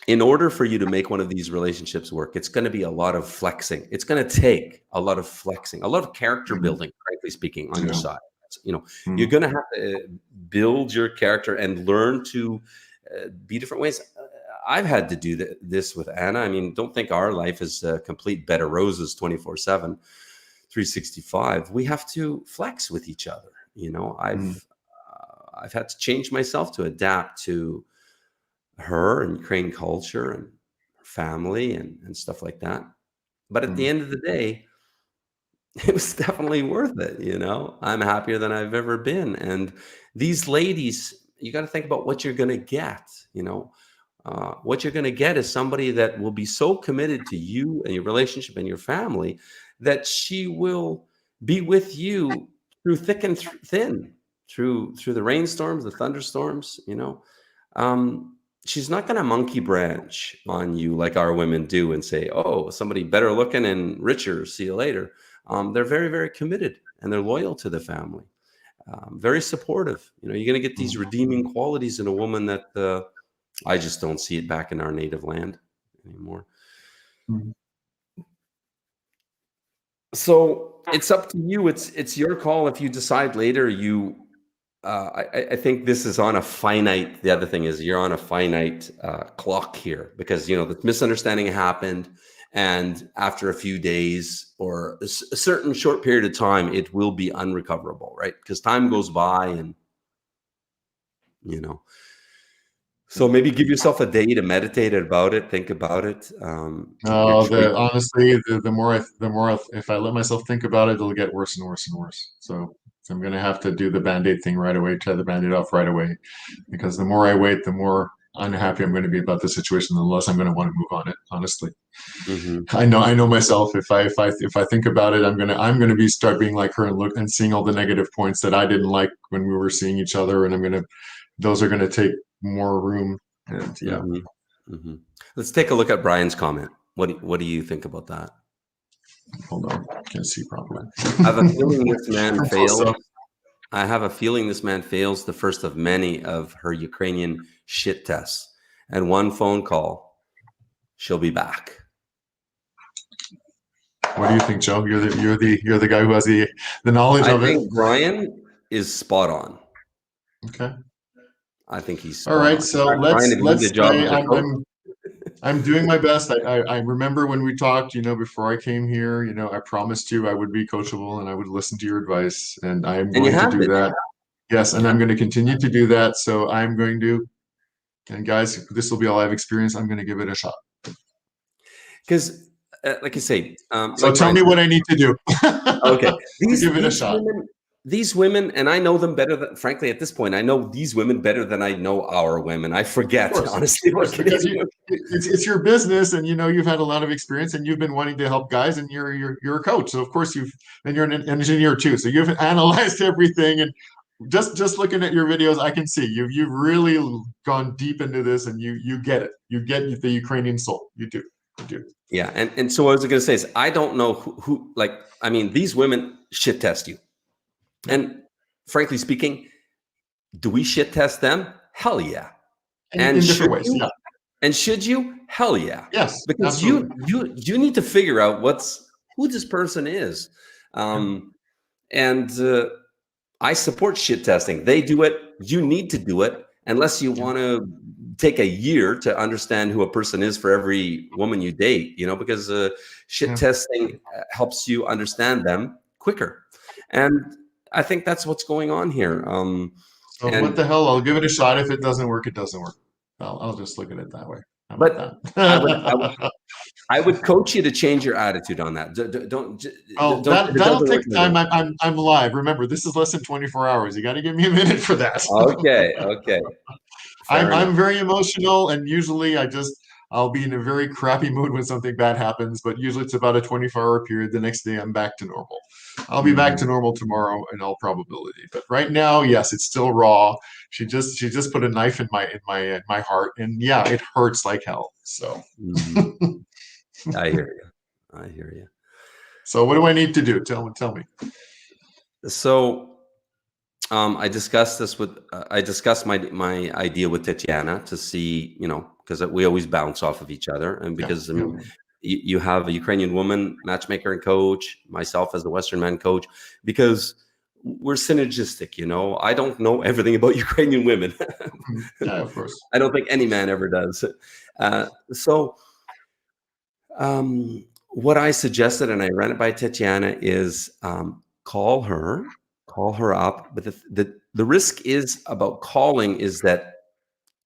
in order for you to make one of these relationships work, it's going to be a lot of flexing. It's going to take a lot of flexing, a lot of character building, frankly speaking, on your side. You're going to have to build your character and learn to be different ways. I've had to do this with Anna. I mean, don't think our life is a complete bed of roses 24/7, 365. We have to flex with each other. I've had to change myself to adapt to her and Ukraine culture and her family and stuff like that. But at the end of the day, it was definitely worth it. I'm happier than I've ever been. And these ladies, you got to think about what you're going to get. What you're going to get is somebody that will be so committed to you and your relationship and your family that she will be with you through thick and thin, through the rainstorms, the thunderstorms. She's not going to monkey branch on you like our women do and say, oh, somebody better looking and richer, see you later. They're very, very committed and they're loyal to the family. Very supportive. You're going to get these redeeming qualities in a woman that I just don't see it back in our native land anymore. So it's up to you. It's your call. If you decide later, I think this is on a finite. The other thing is you're on a finite clock here because the misunderstanding happened, and after a few days or a certain short period of time, it will be unrecoverable, right? Because time goes by, and So maybe give yourself a day to meditate about it, think about it. Honestly, the more if I let myself think about it, it'll get worse and worse and worse. So I'm going to have to do the Band-Aid thing right away, tear the Band-Aid off right away, because the more I wait, the more unhappy I'm going to be about the situation, the less I'm going to want to move on it. Honestly, I know myself. If I think about it, I'm gonna start being like her and seeing all the negative points that I didn't like when we were seeing each other, and those are gonna take more room. And Let's take a look at Brian's comment. What do you think about that? Hold on, can't see properly. I have a feeling this man failed. I have a feeling this man fails the first of many of her Ukrainian shit tests. And one phone call, she'll be back. What do you think, Joe? You're the guy who has the knowledge of it. I think Brian is spot on. Okay. I think he's all right. So let's say I'm doing my best. I remember when we talked, before I came here, I promised you I would be coachable and I would listen to your advice, and I'm going to do that. Yes, and I'm going to continue to do that. So I'm going to, and guys, this will be all I've experienced. I'm going to give it a shot. Because, like I say, so tell me what I need to do. Okay, give it a shot. These women, and I know them better than, frankly, at this point, I know these women better than I know our women. I forget, honestly. Because it's your business, and you've had a lot of experience, and you've been wanting to help guys, and you're a coach, so of course and you're an engineer too, so you've analyzed everything, and just looking at your videos, I can see you've really gone deep into this, and you get it. You get the Ukrainian soul. You do. Yeah, and so what I was going to say is I don't know who these women shit test you. And frankly speaking, do we shit test them? Hell yeah. In different ways, yeah. And should you? Hell yeah. Yes. Because you need to figure out who this person is. And I support shit testing. They do it. You need to do it unless you want to take a year to understand who a person is for every woman you date, because shit Yeah. testing helps you understand them quicker. And I think that's what's going on here. So what And the hell? I'll give it a shot. If it doesn't work, it doesn't work. I'll just look at it that way. How about but I would that? I would coach you to change your attitude on that. Don't Oh, if it that'll doesn't take work, it doesn't time. work. I'm live. Remember, this is less than 24 hours. You got to give me a minute for that. Okay, okay, fair I'm enough. very emotional, and usually I'll be in a very crappy mood when something bad happens. But usually it's about a 24-hour period. The next day I'm back to normal. I'll be back to Mhm. normal tomorrow in all probability. But right now, yes, it's still raw. She just put a knife in my heart, and yeah, it hurts like hell. So Mhm. I hear you. I hear you. so what do I need to do? Tell me. So, I discussed my idea with Tatiana to see, because we always bounce off of each other, and Yeah, because I yeah. mean, you have a Ukrainian woman matchmaker and coach, myself as the Western man coach, because we're synergistic. I don't know everything about Ukrainian women. Yeah, of course. I don't think any man ever does. So, what I suggested, and I ran it by Tatiana, is call her up. But the risk is about calling is that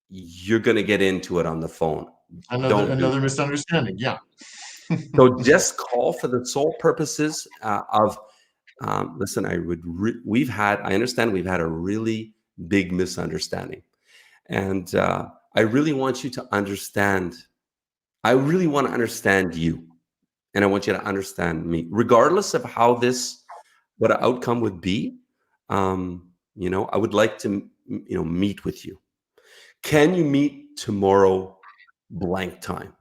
you're going to get into it on the phone. Another Don't do another that. misunderstanding. Yeah. So just call for the sole purposes of listen. I understand we've had a really big misunderstanding, and I really want you to understand. I really want to understand you. And I want you to understand me, regardless of what an outcome would be. I would like to, meet with you. Can you meet tomorrow, blank time?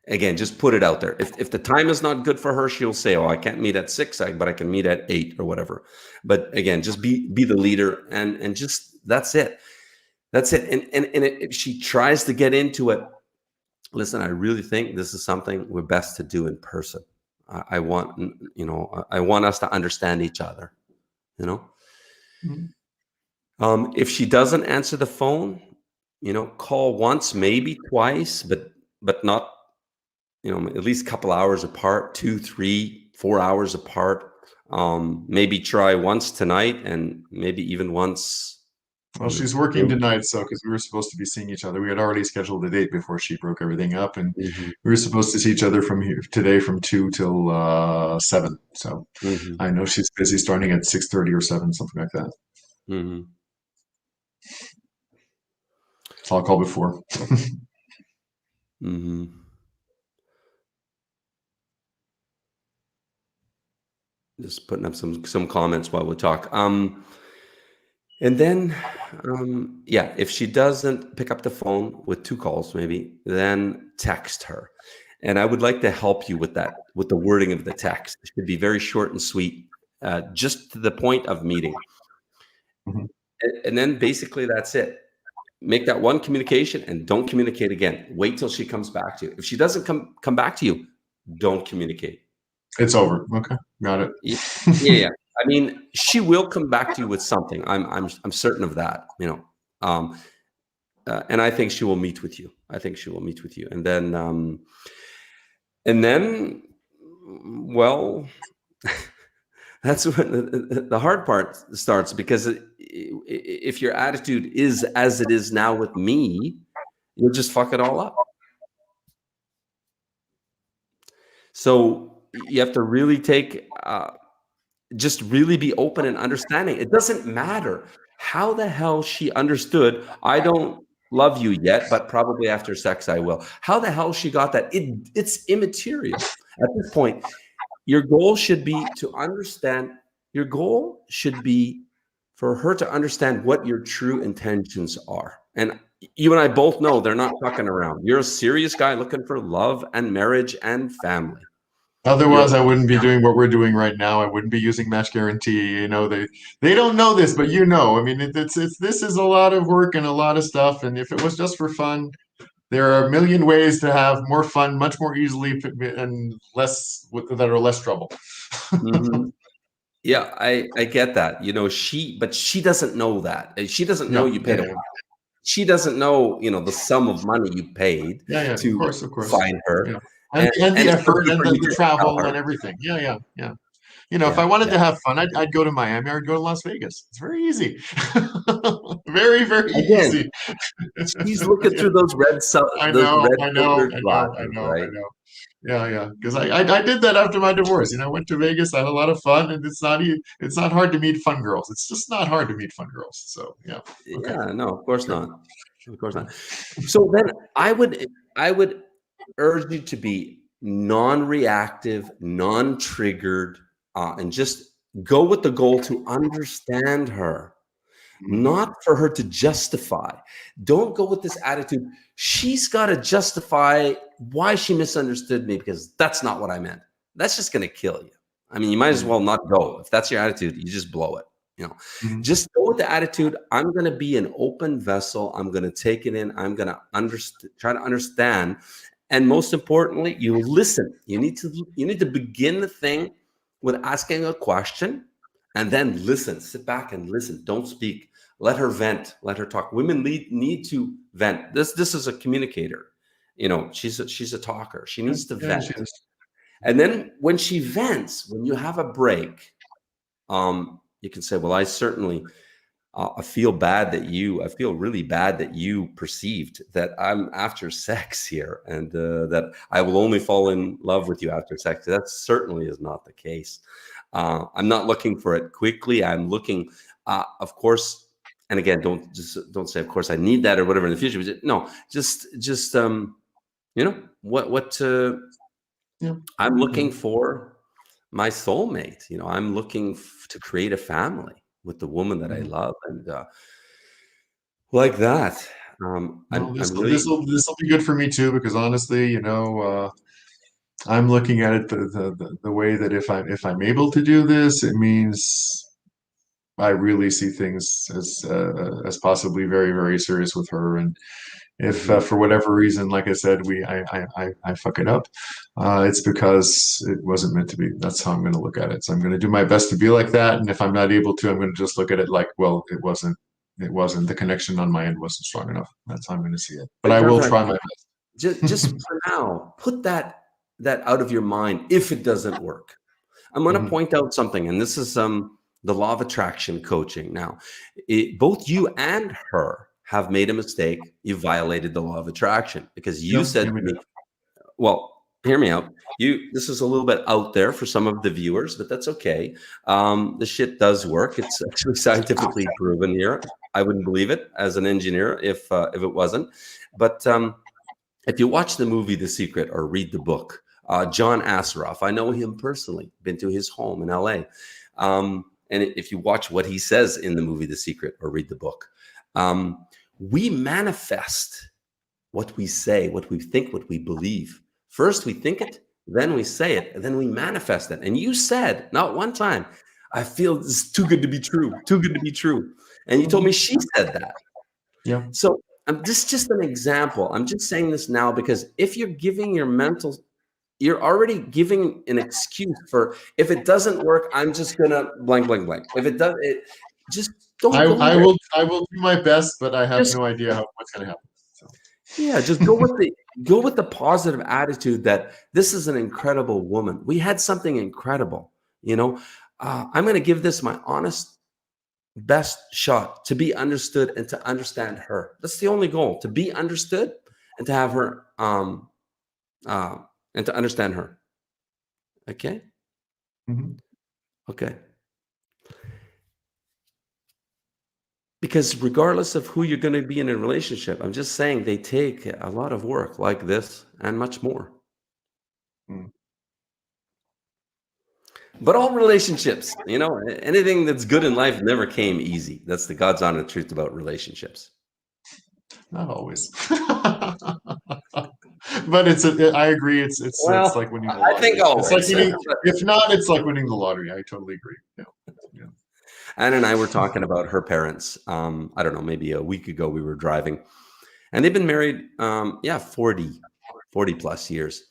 Again, just put it out there. If the time is not good for her, she'll say, "Oh, I can't meet at 6, but I can meet at 8 or whatever." But again, just be the leader, and just that's it. That's it. And if she tries to get into it, listen, I really think this is something we're best to do in person. I want, I want us to understand each other. You know, Mhm. if she doesn't answer the phone, call once, maybe twice, but not, at least a couple hours apart, 2, 3, 4 hours apart. Maybe try once tonight, and maybe even once. Well, she's working tonight, so because we were supposed to be seeing each other, we had already scheduled a date before she broke everything up, and Mm-hmm, we were supposed to see each other from here today from 2 till 7. So mm-hmm, I know she's busy starting at 6:30 or 7, something like that. mm-hmm, So I'll call before. mm-hmm. Just putting up some comments while we talk. And then, yeah, if she doesn't pick up the phone with 2 calls, maybe, then text her. And I would like to help you with that, with the wording of the text. It should be very short and sweet, just to the point of meeting. Mhm. And then basically that's it. Make that one communication and don't communicate again. Wait till she comes back to you. If she doesn't come back to you, don't communicate. It's over. Okay, got it. Yeah, yeah, yeah. I mean, she will come back to you with something. I'm certain of that. Um, and I think she will meet with you. I think she will meet with you, and then, well, that's when the hard part starts, because if your attitude is as it is now with me, you'll just fuck it all up. So you have to really just really be open and understanding. It doesn't matter how the hell she understood, "I don't love you yet, but probably after sex I will." How the hell she got that? It's immaterial. At this point, your goal should be to understand your goal should be for her to understand what your true intentions are. And you and I both know they're not fucking around. You're a serious guy looking for love and marriage and family. You're Otherwise, I wouldn't be doing what we're doing right now. I wouldn't be using Match Guarantee. They don't know this, but you know. I mean, it's this is a lot of work and a lot of stuff. And if it was just for fun, there are a million ways to have more fun, much more easily and less that are less trouble. Mhm. Yeah, I get that. But she doesn't know that. She doesn't know Yeah, you yeah, paid a yeah, she doesn't know, the sum of money you paid yeah, yeah. Of to course, of course. find her, Yeah, and and the effort especially and for you the to tell travel her. and everything. Yeah, yeah, yeah. If Yeah, I wanted yeah. to have fun, I'd go to Miami or I'd go to Las Vegas. It's very easy. Very, very Again, easy. she's looking through those red filtered I glasses, know, I right? know. Yeah, yeah. Because I did that after my divorce. I went to Vegas. I had a lot of fun, and it's not hard to meet fun girls. It's just not hard to meet fun girls. So yeah, okay, Yeah, no, of course good. not. Of course not. So then I would urge you to be non-reactive, non-triggered, and just go with the goal to understand her, Mhm. not for her to justify. Don't go with this attitude. She's got to justify why she misunderstood me because that's not what I meant. That's just going to kill you. I mean, you might as Mhm. well not go. If that's your attitude, you just blow it. You know, Mhm. just go with the attitude. I'm going to be an open vessel. I'm going to take it in. I'm going to try to understand. And most importantly, you listen. You need to begin the thing with asking a question and then listen. Sit back and listen. Don't speak. Let her vent. Let her talk. Women need to vent. This is a communicator. She's a talker. She Yeah, needs to yeah, vent. she is. And then when she vents, when you have a break, you can say, "Well, I feel really bad that you perceived that I'm after sex here, and that I will only fall in love with you after sex. That certainly is not the case. I'm not looking for it quickly. I'm looking, of course, and again, don't say, of course, I need that or whatever in the future. No, just what Yeah, I'm yeah. looking for my soulmate. I'm looking to create a family with the woman that I Mhm. love, and like that. Well, I'm really this will be good for me too, because honestly, I'm looking at it the way that if I'm able to do this, it means I really see things as possibly very, very serious with her. And if mhm. for whatever reason, like I said, I fuck it up, it's because it wasn't meant to be. That's how I'm going to look at it. So I'm going to do my best to be like that. And if I'm not able to, I'm going to just look at it like, well, it wasn't. It wasn't. The connection on my end wasn't strong enough. That's how I'm going to see it. But But I will Jonathan, try my just best. for now, put that out of your mind if it doesn't work. I'm going to Mhm. point out something, and this is the law of attraction coaching. Now, both you and her have made a mistake. You violated the law of attraction because you Yeah, said yeah, to we did. me, well, hear me out. This is a little bit out there for some of the viewers, but that's okay. The shit does work. It's actually scientifically proven here. I wouldn't believe it as an engineer if it wasn't. But if you watch the movie The Secret or read the book, John Assaraf, I know him personally. Been to his home in L.A. And if you watch what he says in the movie The Secret or read the book, we manifest what we say, what we think, what we believe. First, we think it, then we say it, and then we manifest it. And you said, not one time, I feel this is too good to be true, too good to be true. And you told me Mhm. she said that. Yeah. So this is just an example. I'm just saying this now because if you're giving you're already giving an excuse for if it doesn't work, I'm just gonna blank, blank, blank. If it does, just don't go there. I will do my best, but I have Just no idea what's going to happen. So. Yeah, just go with the positive attitude that this is an incredible woman. We had something incredible, you know. I'm going to give this my honest best shot to be understood and to understand her. That's the only goal: to be understood and to have her, uh, and to understand her. Okay, Mhm. okay. Because regardless of who you're going to be in a relationship, I'm just saying they take a lot of work, like this and much more. Mm. But all relationships, anything that's good in life never came easy. That's the God's honest truth about relationships. Not always. But I agree. It's Well, like winning the I think lottery. It's like always. winning. If not, it's like winning the lottery. I totally agree. Yeah. Yeah. Anne and I were talking about her parents. I don't know, maybe a week ago we were driving, and they've been married, yeah, 40 plus years.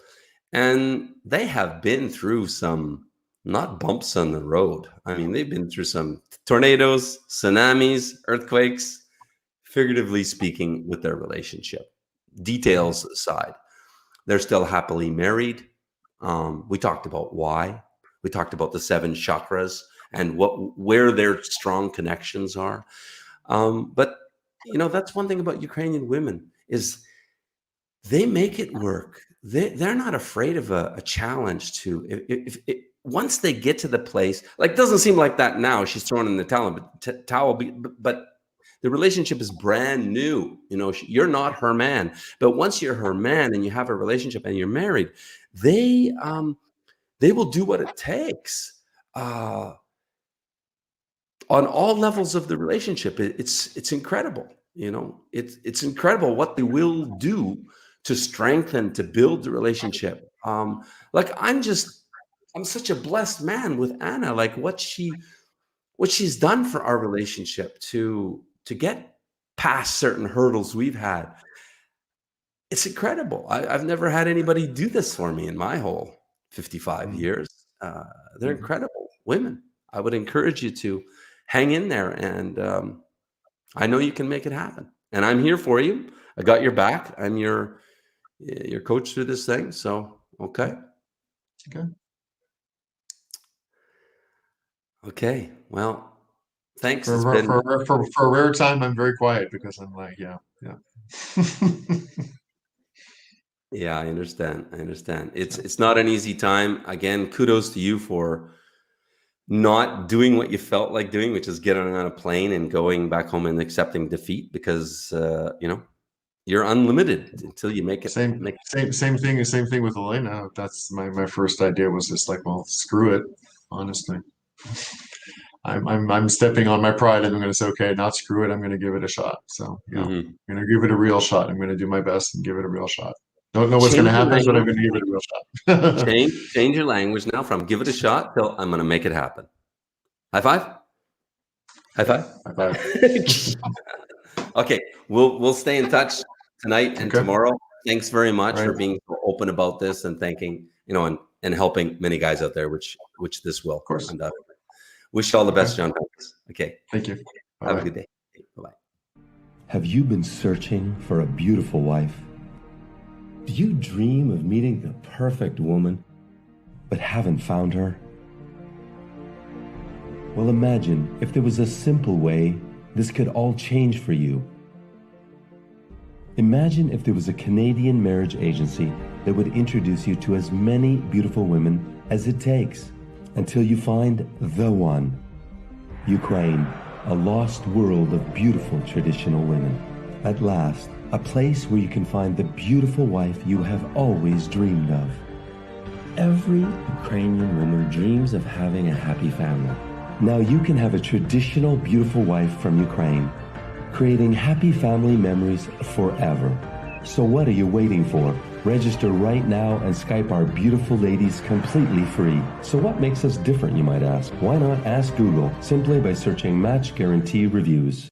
And they have been through some not bumps on the road. I mean, they've been through some tornadoes, tsunamis, earthquakes, figuratively speaking, with their relationship. Mhm. Details aside, they're still happily married. We talked about why. We talked about the seven chakras and where their strong connections are. But that's one thing about Ukrainian women is they make it work. They're not afraid of a challenge to once they get to the place, like it doesn't seem like that now. She's throwing in the towel, but the relationship is brand new. You're not her man, but once you're her man and you have a relationship and you're married, they they will do what it takes. On all levels of the relationship. It's incredible. It's incredible what they will do to strengthen, to build the relationship. Like I'm such a blessed man with Anna. Like what she's done for our relationship to get past certain hurdles we've had. It's incredible. I've never had anybody do this for me in my whole 55 Mhm. years. They're Mhm. incredible women. I would encourage you to hang in there, and I know you can make it happen. And I'm here for you. I got your back. I'm your coach through this thing. So okay, Okay. okay. Well, thanks. It's For been for for for a rare time, I'm very quiet because I'm like, yeah, yeah. yeah. I understand. I understand. It's So, it's not an easy time. Again, kudos to you for not doing what you felt like doing, which is getting on a plane and going back home and accepting defeat because you're unlimited until you make it. same Make same thing with Elena. That's my first idea was just like, well, screw it, honestly. I'm stepping on my pride and I'm going to say, okay, not screw it. I'm going to give it a shot. So, Mhm. I'm going to give it a real shot. I'm going to do my best and give it a real shot. Don't know what's going to Change your happen, but I'm language. going to give it a real shot. Change your language now from give it a shot till I'm going to make it happen. High five. High five. High five. Okay, we'll stay in touch tonight and Okay. All tomorrow. Thanks very much right. for Of being so open about this and thanking, and helping many guys out there, which this will course. undoubtedly. Wish you all the Okay. best, John Francis. Okay, Thank you. Bye have a bye. good day. Bye bye. Have you been searching for a beautiful wife? Do you dream of meeting the perfect woman, but haven't found her? Well, imagine if there was a simple way this could all change for you. Imagine if there was a Canadian marriage agency that would introduce you to as many beautiful women as it takes until you find the one. Ukraine, a lost world of beautiful traditional women. At last, a place where you can find the beautiful wife you have always dreamed of. Every Ukrainian woman dreams of having a happy family. Now you can have a traditional beautiful wife from Ukraine, creating happy family memories forever. So what are you waiting for? Register right now and Skype our beautiful ladies completely free. So what makes us different, you might ask? Why not ask Google simply by searching Match Guarantee Reviews?